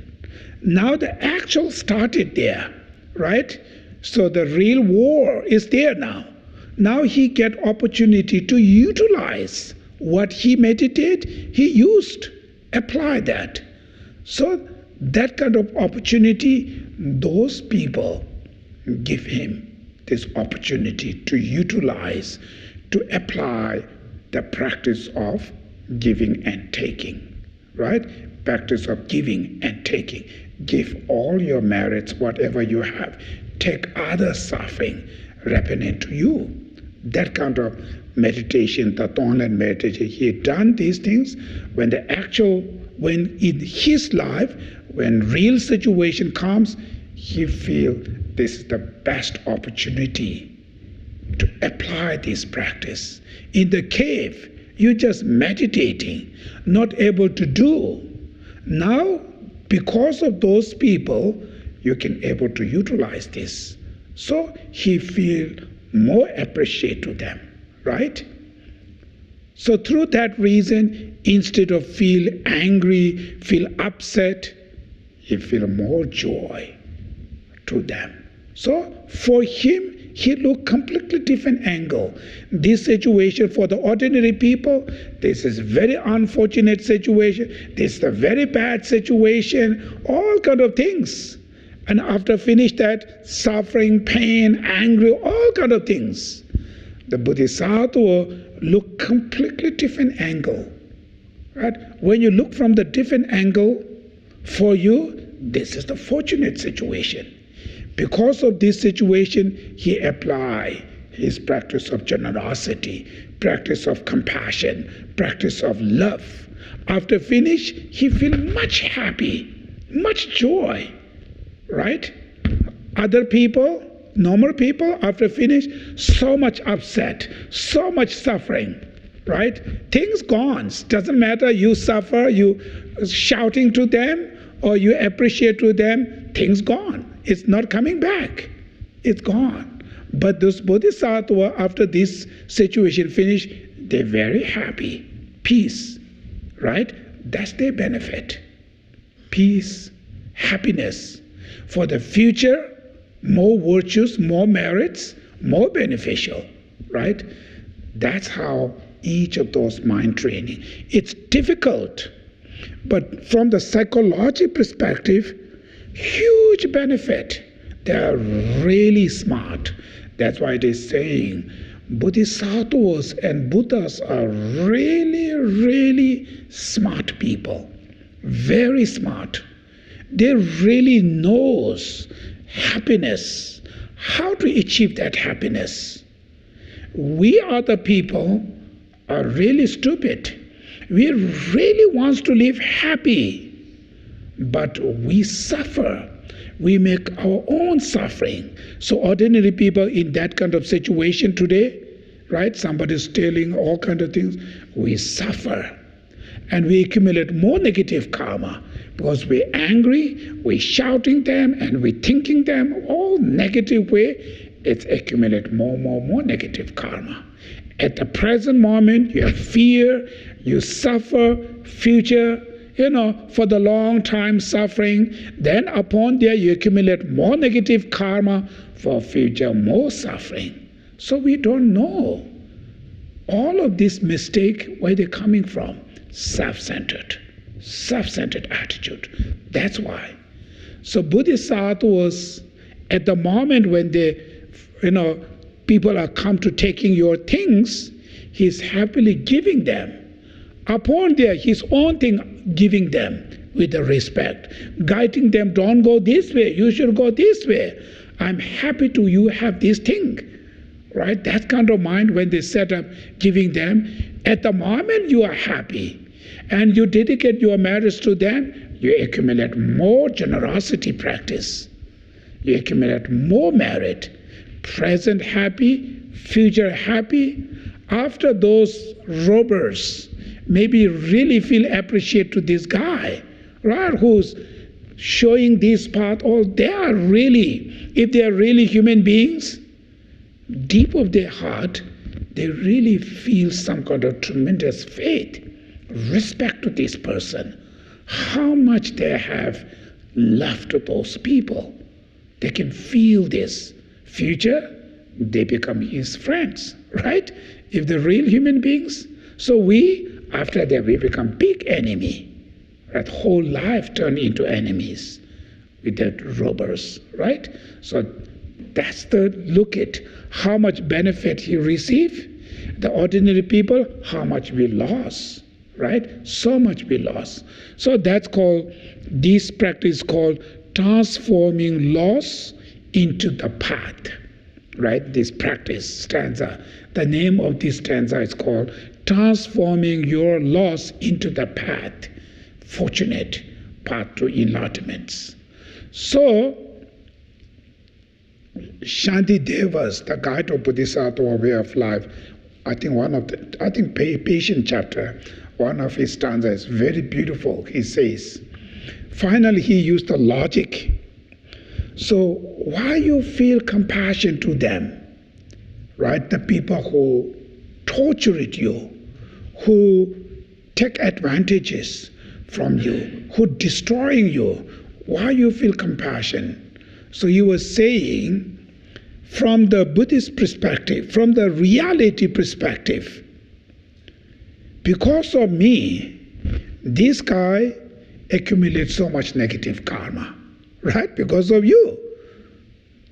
Now the actual started there, right? So the real war is there now. Now he get opportunity to utilize what he meditated, he used, apply that. So that kind of opportunity, those people give him this opportunity to utilize, to apply the practice of giving and taking, right? Practice of giving and taking. Give all your merits, whatever you have. Take other suffering, ripen it to you. That kind of meditation, the Tonglen meditation, he had done these things when in his life, when real situation comes, he feels this is the best opportunity to apply this practice. In the cave, you're just meditating, not able to do. Now, because of those people, you can able to utilize this. So he feel more appreciate to them, right? So through that reason, instead of feel angry, feel upset, he feel more joy to them. So for him, he looked completely different angle. This situation for the ordinary people, this is very unfortunate situation, this is a very bad situation, all kind of things. And after finish that, suffering, pain, angry, all kind of things. The Bodhisattva look completely different angle. Right? When you look from the different angle, for you, this is the fortunate situation. Because of this situation, he apply his practice of generosity, practice of compassion, practice of love. After finish, he feel much happy, much joy, right? Other people, normal people, after finish, so much upset, so much suffering, right? Things gone. Doesn't matter you suffer, you shouting to them, or you appreciate to them, things gone. It's not coming back. It's gone. But those bodhisattva, after this situation finish, they're very happy. Peace, right? That's their benefit. Peace, happiness. For the future, more virtues, more merits, more beneficial, right? That's how each of those mind training. It's difficult, but from the psychology perspective, huge benefit. They are really smart. That's why they're saying bodhisattvas and Buddhas are really, really smart people. Very smart. They really knows happiness, how to achieve that happiness. We other people are really stupid. We really want to live happy. But we suffer. We make our own suffering. So ordinary people in that kind of situation today, right? Somebody's stealing, all kind of things. We suffer. And we accumulate more negative karma because we're angry, we're shouting them, and we're thinking them all negative way. It's accumulate more negative karma. At the present moment, you have fear, you suffer, future, for the long time suffering, then upon there you accumulate more negative karma for future more suffering. So we don't know. All of this mistake, where they're coming from? Self-centered attitude. That's why. So bodhisattvas, at the moment when they, people are come to taking your things, he's happily giving them. Upon there, his own thing, giving them with the respect, guiding them, don't go this way, you should go this way. I'm happy to you have this thing, right? That kind of mind when they set up giving them, at the moment you are happy and you dedicate your merits to them, you accumulate more generosity practice. You accumulate more merit, present happy, future happy. After those robbers, maybe really feel appreciate to this guy, right, who's showing this path, or they are really, if they are really human beings, deep of their heart, they really feel some kind of tremendous faith, respect to this person, how much they have love to those people. They can feel this. Future, they become his friends, right? If they're real human beings. So we, after that, we become big enemy. That whole life turn into enemies with that robbers, right? So that's the look at how much benefit he received. The ordinary people, how much we lost, right? So much we lost. So that's called, this practice called transforming loss into the path, right? This practice stanza. The name of this stanza is called transforming your loss into the path, fortunate path to enlightenment. So Shanti Devas, the guide of Bodhisattva way of life, I think patient chapter, one of his stanzas is very beautiful. He says, finally he used the logic. So why you feel compassion to them, right? The people who tortured you, who take advantages from you, who destroying you, why you feel compassion? So he was saying, from the Buddhist perspective, from the reality perspective, because of me, this guy accumulates so much negative karma, right? Because of you.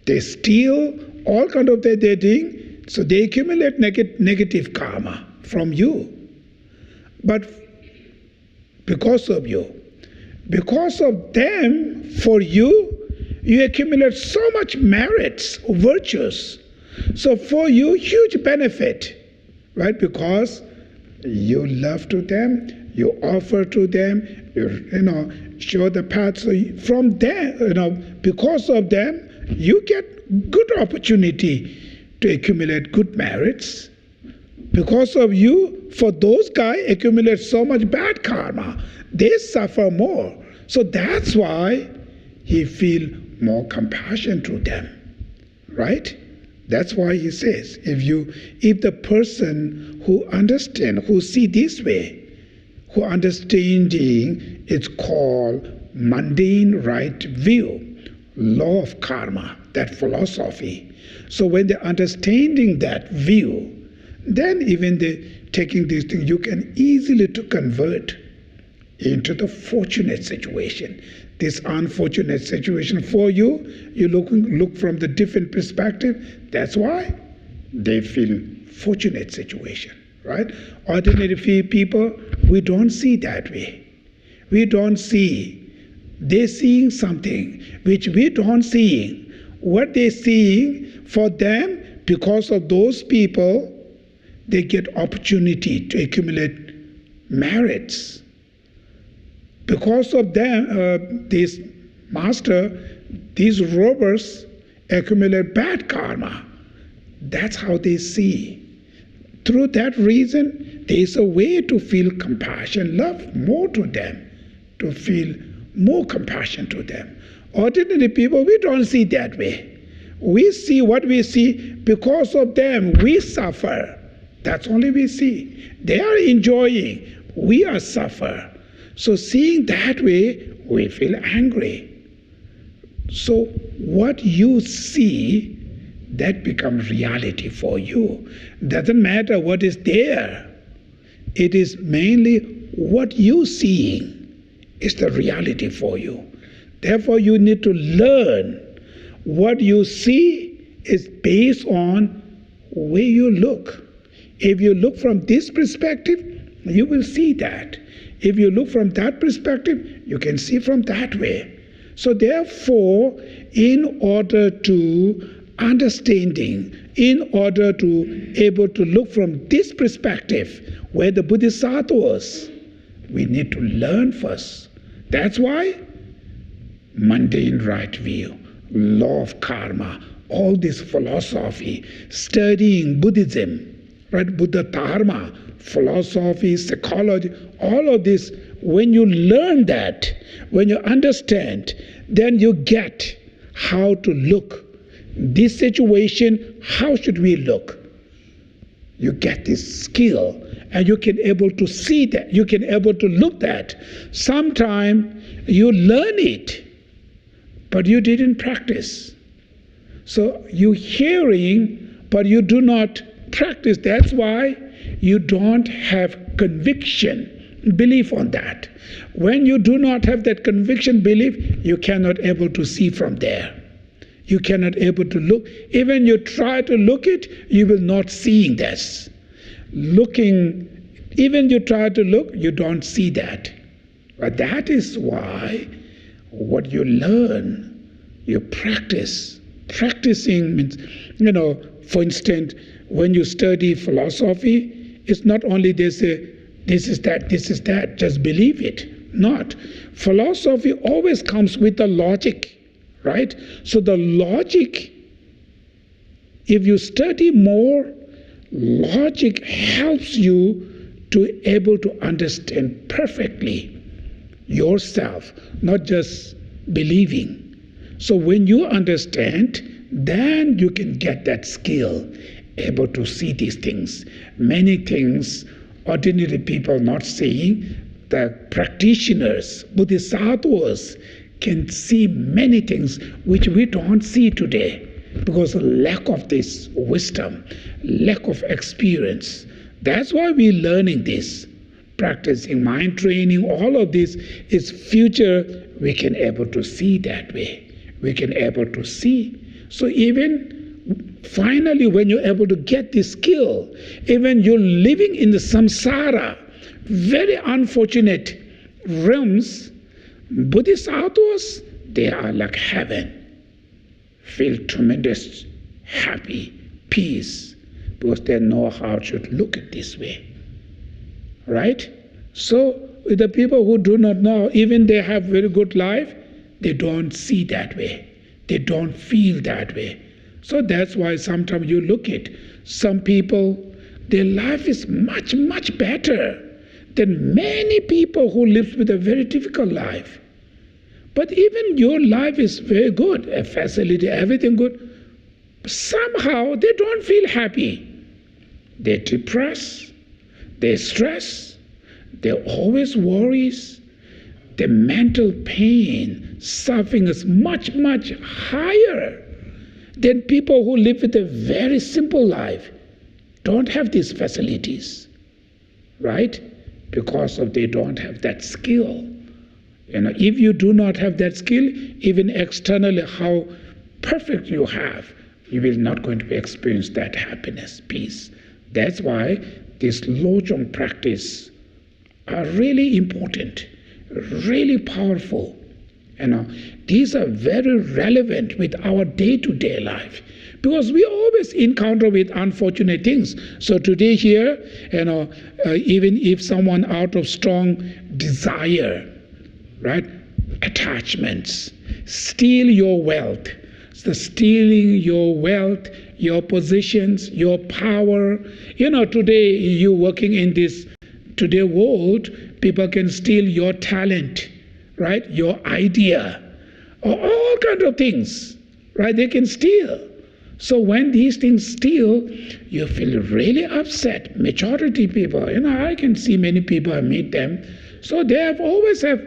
They steal all kind of their thing, so they accumulate negative karma from you. But because of you, because of them, for you, you accumulate so much merits, virtues. So for you, huge benefit, right? Because you love to them, you offer to them, you show the path. So from them, because of them, you get good opportunity to accumulate good merits. Because of you, for those guys accumulate so much bad karma, they suffer more. So that's why he feel more compassion to them, right? That's why he says, if the person who understand, who see this way, who understanding, it's called mundane right view, law of karma, that philosophy. So when they're understanding that view, then even taking these things, you can easily to convert into the fortunate situation. This unfortunate situation for you, you look from the different perspective. That's why they feel fortunate situation, right? Ordinary people, we don't see that way. We don't see. They're seeing something which we don't see. What they're seeing, for them, because of those people, they get opportunity to accumulate merits. Because of them, this master, these robbers accumulate bad karma. That's how they see. Through that reason, there is a way to feel compassion, love more to them, to feel more compassion to them. Ordinary people, we don't see that way. We see what we see. Because of them, we suffer. That's only we see. They are enjoying. We are suffer. So seeing that way, we feel angry. So what you see, that becomes reality for you. Doesn't matter what is there. It is mainly what you seeing is the reality for you. Therefore, you need to learn what you see is based on where you look. If you look from this perspective, you will see that. If you look from that perspective, you can see from that way. So therefore, in order to understanding, in order to able to look from this perspective, where the Bodhisattvas, we need to learn first. That's why mundane right view, law of karma, all this philosophy, studying Buddhism, right? Buddha Dharma, philosophy, psychology, all of this, when you learn that, when you understand, then you get how to look. This situation, how should we look? You get this skill, and you can able to see that, you can able to look that. Sometime you learn it, but you didn't practice. So you hearing, but you do not practice. That's why you don't have conviction, belief on that. When you do not have that conviction, belief, you cannot able to see from there. You cannot able to look. Even you try to look it, you will not seeing this. Looking, even you try to look, you don't see that. But that is why what you learn, you practice. Practicing means, for instance, when you study philosophy, it's not only they say, this is that, just believe it. Not. Philosophy always comes with the logic, right? So the logic If you study more, logic helps you to able to understand perfectly yourself, not just believing. So when you understand, then you can get that skill, able to see these things. Many things ordinary people not seeing, the practitioners, bodhisattvas, can see many things which we don't see today because of lack of this wisdom, lack of experience. That's why we're learning this. Practicing mind training, all of this is future we can able to see that way. We can able to see. So even finally when you're able to get this skill, even you're living in the samsara, very unfortunate realms, bodhisattvas, they are like heaven. Feel tremendous happy, peace, because they know how to look at this way. Right? So with the people who do not know, even they have very good life, they don't see that way. They don't feel that way. So that's why sometimes you look at some people, their life is much, much better than many people who live with a very difficult life. But even your life is very good, a facility, everything good. Somehow they don't feel happy. They're depressed, they stress, they always worries. The mental pain, suffering is much, much higher than people who live with a very simple life, don't have these facilities, right? Because of they don't have that skill. If you do not have that skill, even externally how perfect you have, you will not going to experience that happiness, peace. That's why this Lojong practice are really important, really powerful. These are very relevant with our day-to-day life because we always encounter with unfortunate things. So today here, even if someone out of strong desire, right, attachments, steal your wealth. So stealing your wealth, your positions, your power. Today you working in this today world, people can steal your talent, right? Your idea, or all kinds of things, right? They can steal. So when these things steal, you feel really upset. Majority people, I can see many people, I meet them, so they have always have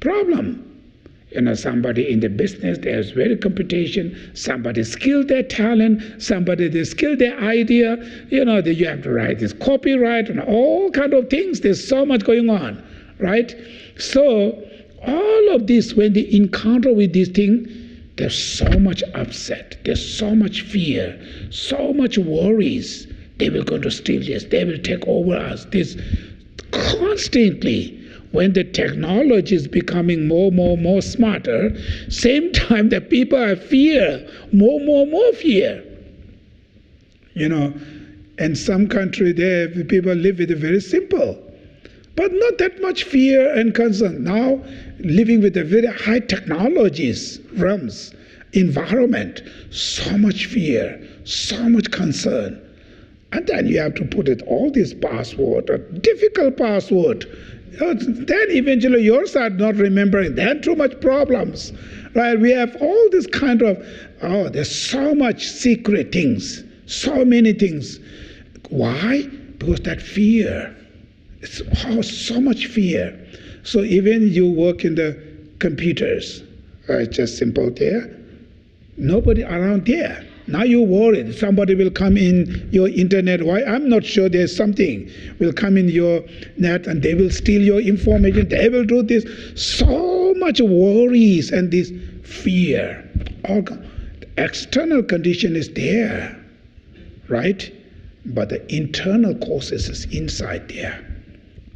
problem. Somebody in the business, there's very competition, somebody skill their talent, somebody they skill their idea, that you have to write this copyright and all kind of things. There's so much going on, right? So all of this, when they encounter with this thing, there's so much upset, there's so much fear, so much worries. They will go to steal this, they will take over us. This constantly. When the technology is becoming more smarter, same time the people have fear, more fear. And some country there, people live with it very simple, but not that much fear and concern. Now, living with a very high technologies, realms, environment, so much fear, so much concern. And then you have to put it all this password, a difficult password. Then eventually your side not remembering, then too much problems, right? We have all this kind of, there's so much secret things, so many things. Why? Because that fear, it's so much fear. So even you work in the computers, right? Just simple there, nobody around there. Now you're worried somebody will come in your internet. Why? I'm not sure there's something will come in your net and they will steal your information. They will do this. So much worries and this fear. All the external condition is there, right? But the internal causes is inside there.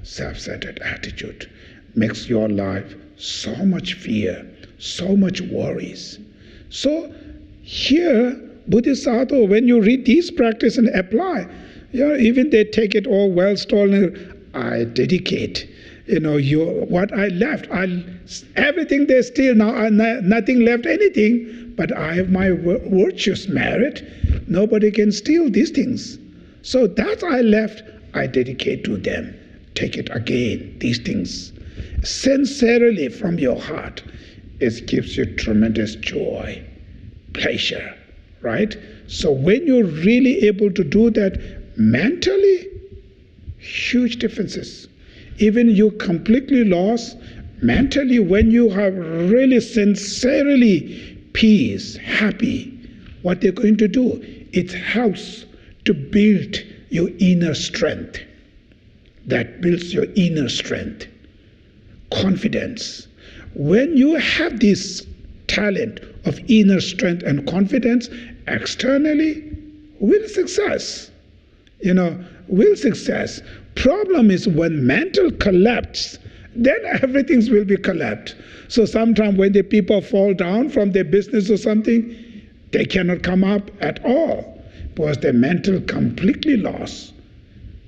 Self-centered attitude makes your life so much fear, so much worries. So here, Bodhisattva, when you read these practice and apply, even they take it all well stolen. I dedicate what I left, everything they steal now, nothing left anything, but I have my virtuous merit. Nobody can steal these things. So that I left, I dedicate to them. Take it again, these things. Sincerely from your heart, it gives you tremendous joy, pleasure, right? So when you're really able to do that mentally, huge differences. Even you completely lost mentally, when you have really sincerely peace, happy, what they're going to do, it helps to build your inner strength. That builds your inner strength, confidence. When you have this talent of inner strength and confidence, externally, will success. Will success. Problem is when mental collapse, then everything will be collapsed. So sometimes when the people fall down from their business or something, they cannot come up at all because their mental completely lost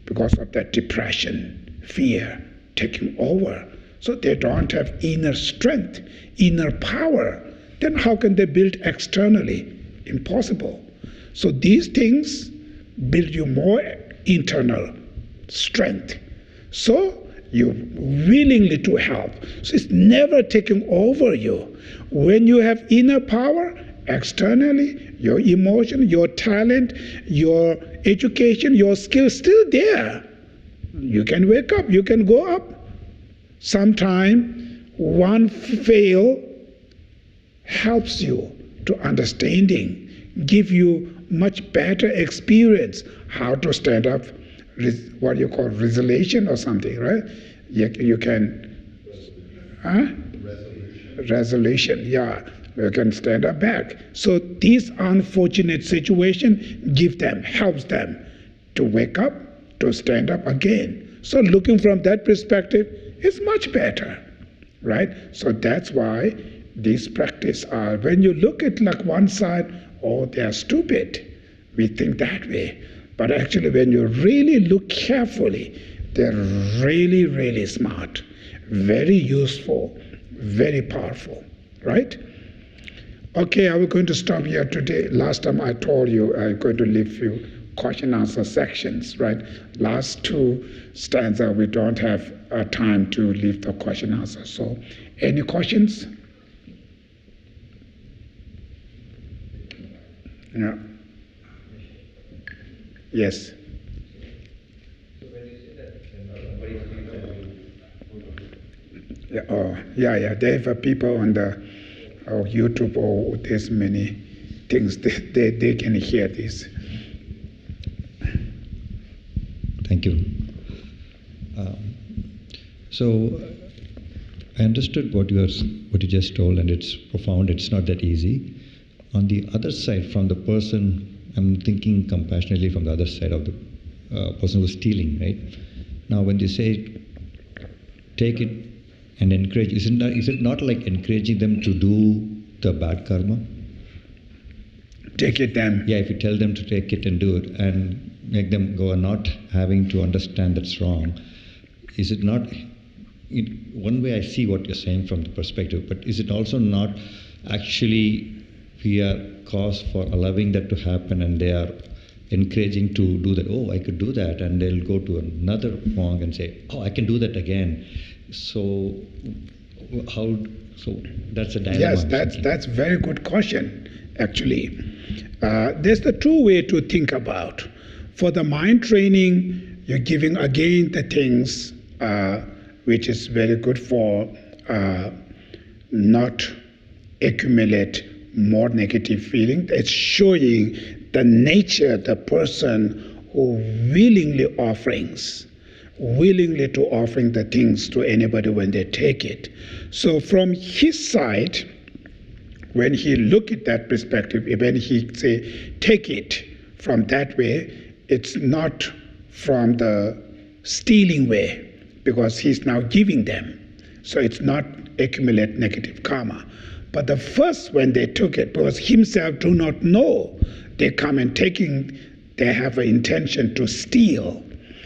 because of that depression, fear taking over. So they don't have inner strength, inner power. Then how can they build externally? Impossible. So these things build you more internal strength. So you willingly to help. So it's never taking over you. When you have inner power, externally, your emotion, your talent, your education, your skill still there. You can wake up, you can go up. Sometime one fail helps you to understanding, give you much better experience how to stand up, what you call resolution or something, right? You can, resolution, yeah. You can stand up back. So these unfortunate situation helps them to wake up, to stand up again. So looking from that perspective is much better, right? So that's why these practice are, when you look at like one side, oh, they are stupid. We think that way. But actually when you really look carefully, they're really, really smart, very useful, very powerful, right? Okay, I was going to stop here today. Last time I told you I'm going to leave you question answer sections, right? Last two stanza we don't have time to leave the question answer. So, any questions? Yeah. Yes. Yeah. Oh, yeah. They have people on the YouTube, or there's many things they can hear this. Thank you. So I understood what you just told, and it's profound. It's not that easy. On the other side, from the person, I'm thinking compassionately from the other side of the person who's stealing, right? Now, when they say take it and encourage, is it not like encouraging them to do the bad karma? Take it then. Yeah, if you tell them to take it and do it and make them go, not having to understand that's wrong, is it not, one way I see what you're saying from the perspective, but is it also not actually we are cause for allowing that to happen, and they are encouraging to do that? Oh, I could do that, and they'll go to another monk and say, oh, I can do that again. So that's a dilemma. Yes, that's very good question, actually. There's the two way to think about. For the mind training, you're giving again the things which is very good for not accumulate more negative feeling. It's showing the nature, the person who willingly to offering the things to anybody when they take it. So from his side, when he look at that perspective, when he say, take it from that way, it's not from the stealing way, because he's now giving them. So it's not accumulate negative karma. But the first, when they took it, because himself do not know, they come and taking, they have an intention to steal.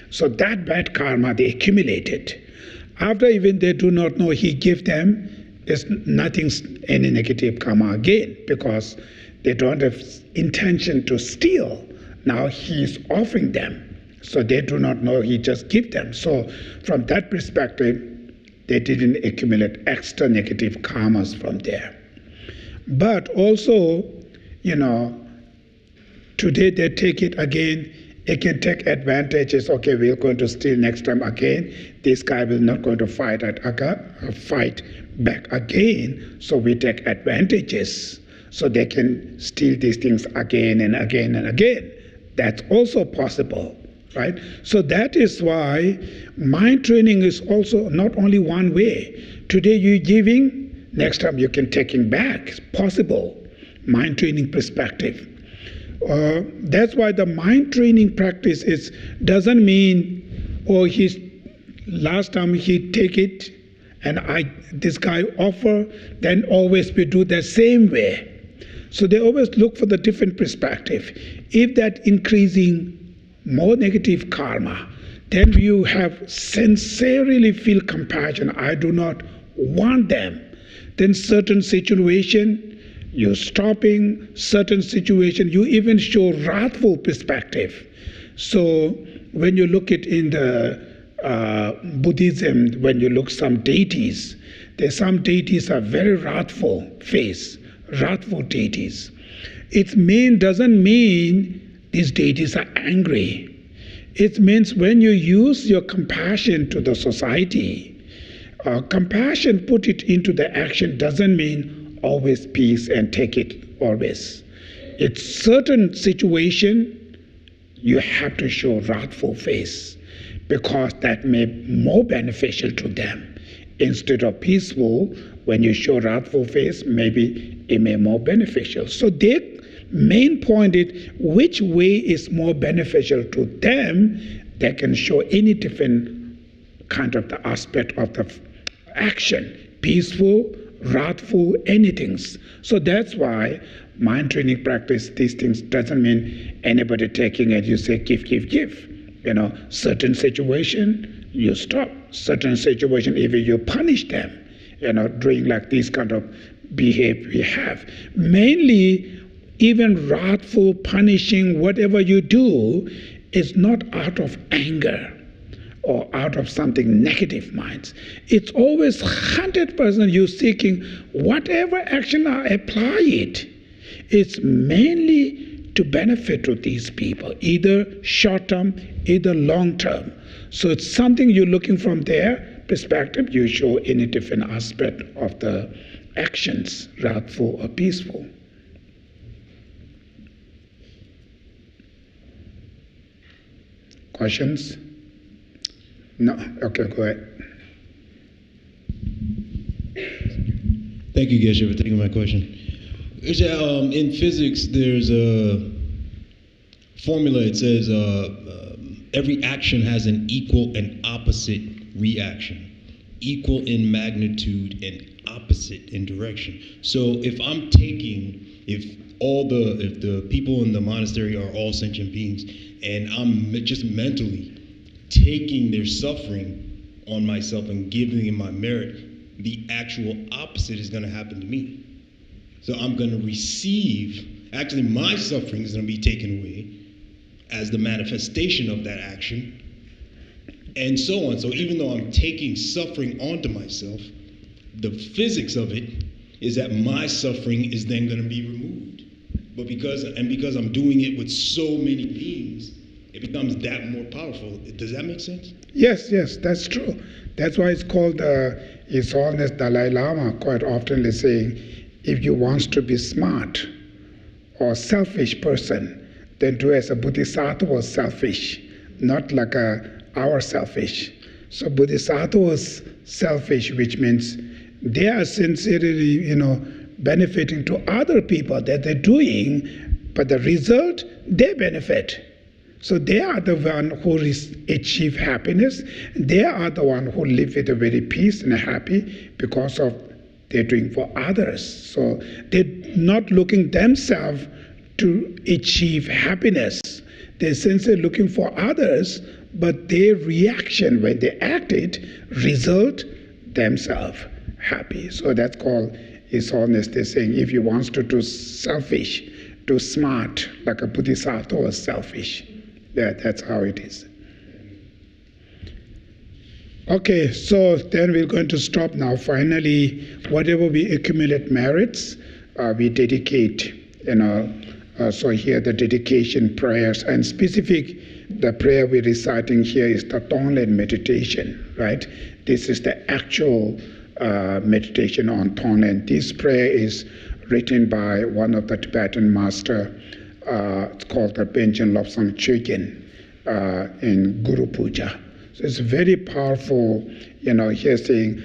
So that bad karma they accumulated. After even they do not know he give them, is nothing, any negative karma again, because they don't have intention to steal. Now he's offering them. So they do not know he just give them. So from that perspective, they didn't accumulate extra negative karmas from there. But also, today they take it again. It can take advantages. Okay, we're going to steal next time again. This guy will not going to fight back again. So we take advantages so they can steal these things again and again and again. That's also possible, right? So that is why mind training is also not only one way. Today you're giving, next time you can taking back. It's possible. Mind training perspective. That's why the mind training practice doesn't mean, last time he take it and this guy offer, then always we do the same way. So they always look for the different perspective. If that increasing more negative karma, then you have sincerely feel compassion. I do not want them. Then certain situation, you're stopping, certain situation, you even show wrathful perspective. So when you look at in the Buddhism, when you look some deities, there's some deities are very wrathful deities. It doesn't mean these deities are angry. It means when you use your compassion to the society, compassion, put it into the action, doesn't mean always peace and take it always. It's certain situation you have to show wrathful face because that may be more beneficial to them. Instead of peaceful, when you show wrathful face, maybe it may be more beneficial. So their main point is which way is more beneficial to them. They can show any different kind of the aspect of the action, peaceful, wrathful, anything. So that's why mind training practice, these things doesn't mean anybody taking it, you say give. Certain situation, you stop. Certain situation, even you punish them, doing like this kind of behavior we have. Mainly, even wrathful, punishing, whatever you do, is not out of anger or out of something negative minds. It's always 100% you seeking whatever action I apply it. It's mainly to benefit to these people, either short term, either long term. So it's something you're looking from their perspective, you show any different aspect of the actions, wrathful or peaceful. Questions? No? Okay, go ahead. Thank you, Geshe, for taking my question. In physics, there's a formula. It says every action has an equal and opposite reaction, equal in magnitude and opposite in direction. So if the people in the monastery are all sentient beings, and I'm just mentally taking their suffering on myself and giving them my merit, the actual opposite is going to happen to me. So I'm going to receive, actually my suffering is going to be taken away as the manifestation of that action, and so on. So even though I'm taking suffering onto myself, the physics of it is that my suffering is then going to be removed. But because I'm doing it with so many beings, it becomes that more powerful. Does that make sense? Yes, that's true. That's why it's called His Holiness Dalai Lama quite often is saying, if you want to be smart or selfish person, then do as a bodhisattva was selfish, not like our selfish. So bodhisattva was selfish, which means they are sincerely, benefiting to other people that they're doing, but the result, they benefit. So they are the one who achieve happiness. They are the one who live with a very peace and happy because of they're doing for others. So they're not looking themselves to achieve happiness. They're sincerely looking for others, but their reaction when they acted result themselves happy. So that's called is honestly saying, if you want to do selfish, do smart, like a bodhisattva was selfish. Yeah, that's how it is. Okay, so then we're going to stop now. Finally, whatever we accumulate merits, we dedicate, so here the dedication prayers, and specific, the prayer we're reciting here is the Tonglen meditation, right? This is the actual meditation on Tonglen. This prayer is written by one of the Tibetan master. It's called the Benjen Lobsang Chögyен in Guru Puja. So it's very powerful, here saying,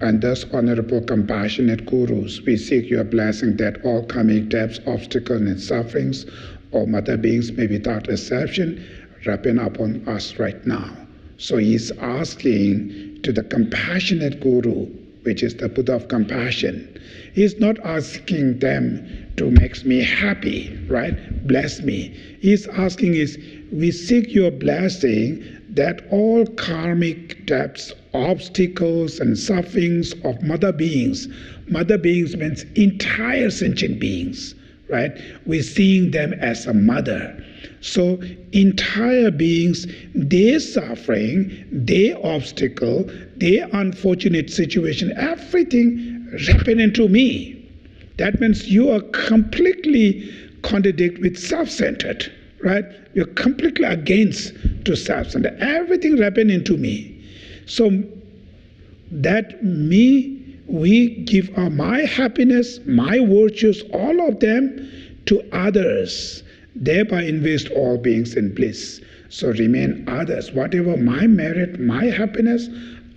and thus honorable compassionate gurus, we seek your blessing that all karmic debts, obstacles, and sufferings of mother beings may without exception ripen upon us right now. So he's asking to the compassionate guru, which is the Buddha of compassion. He's not asking them to make me happy, right? Bless me. He's asking is, we seek your blessing that all karmic debts, obstacles, and sufferings of mother beings means entire sentient beings, right? We're seeing them as a mother. So entire beings, their suffering, their obstacle, their unfortunate situation, everything happen into me. That means you are completely contradict with self-centered, right? You're completely against to self-centered. Everything happen into me. So that we give my happiness, my virtues, all of them to others, thereby invest all beings in bliss. So remain others. Whatever my merit, my happiness,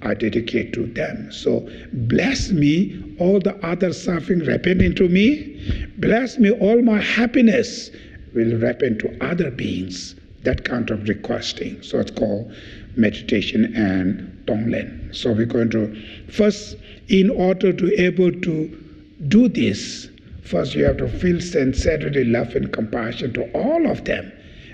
I dedicate to them. So bless me, all the other suffering happen into me. Bless me, all my happiness will happen to other beings. That kind of requesting. So it's called meditation and Tonglen. So we're going to first, in order to able to do this, first you have to feel sincerely love and compassion to all of them.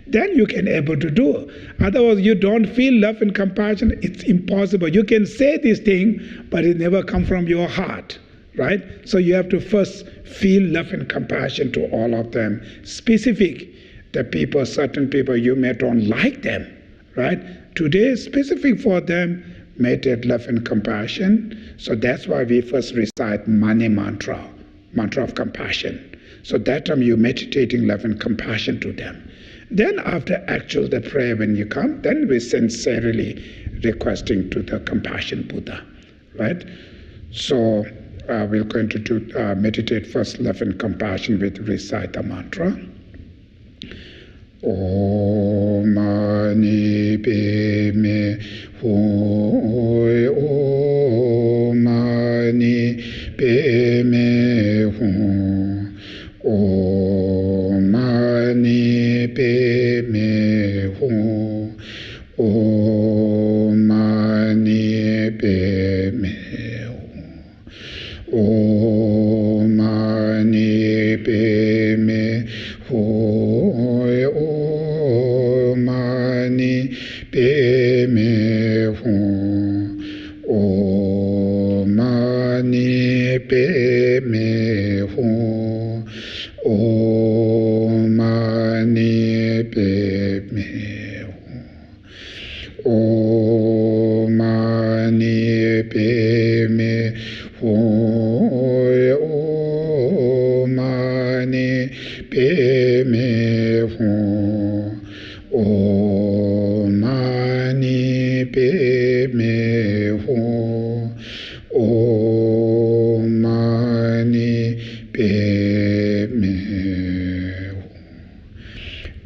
Then you can able to do. Otherwise you don't feel love and compassion, it's impossible. You can say this thing, but it never come from your heart, right? So you have to first feel love and compassion to all of them. Specific, the people, certain people, you may don't like them, right? Today, specific for them, meditate love and compassion. So that's why we first recite Mani mantra, mantra of compassion. So that time you're meditating love and compassion to them. Then after actual the prayer when you come, then we sincerely requesting to the compassion Buddha, right? So we're going to do, meditate first love and compassion with recite the mantra. Om Mani Padme Hum, Om Mani Padme Hum, Om Mani Padme Hum, Om Mani Padme Hum, Om Mani Padme Hum. Padme Hum, Om Mani Padme Hum, Om Mani Padme Hum, Om Mani Padme Hum, Om Mani Padme Hum, Om Mani Padme Hum, Om Mani Padme Hum.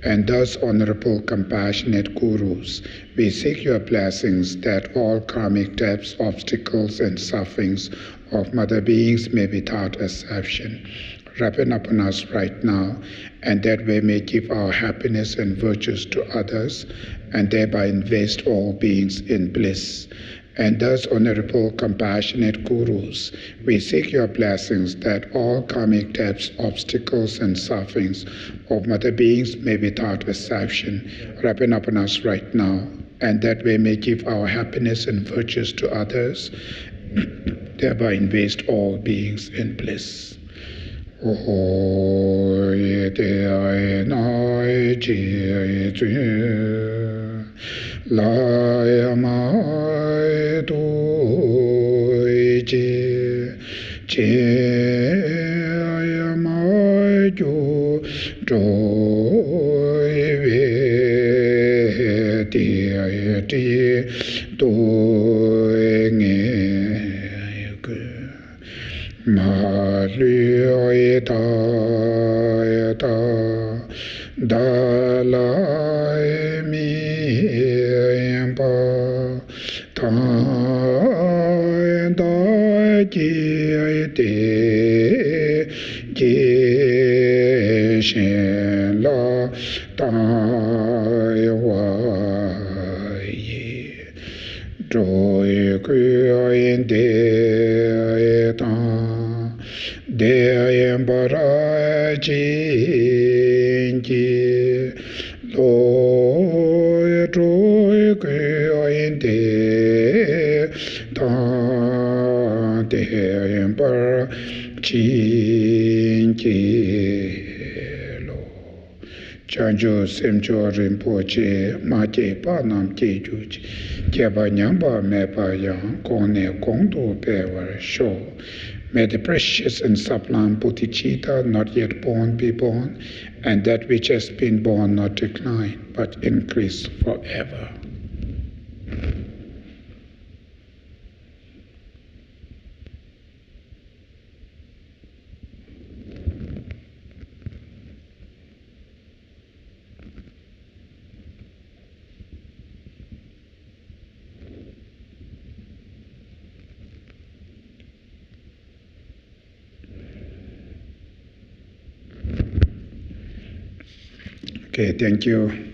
And thus, honorable, compassionate gurus, we seek your blessings that all karmic debts, obstacles, and sufferings of mother beings may without exception ripen upon us right now, and that we may give our happiness and virtues to others, and thereby invest all beings in bliss. And thus, honorable, compassionate gurus, we seek your blessings that all karmic debts, obstacles, and sufferings of mother beings may without exception ripen upon us right now, and that we may give our happiness and virtues to others, thereby invest all beings in bliss. Ma lui ta da la mi pa ta da ji te Geshe la ta wa ye Joy Kuyin De Ta De Embara Jinji Lo Joy Kuyin De Ta De Embara Jinji Chanjo Semcho Rinpoche Mache Pa Nam Che Juji Jeba Nyamba Mepa Yang Kone Kongdo Pewa Sho. May the precious and sublime bodhicitta not yet born be born, and that which has been born not decline, but increase forever. Okay, thank you.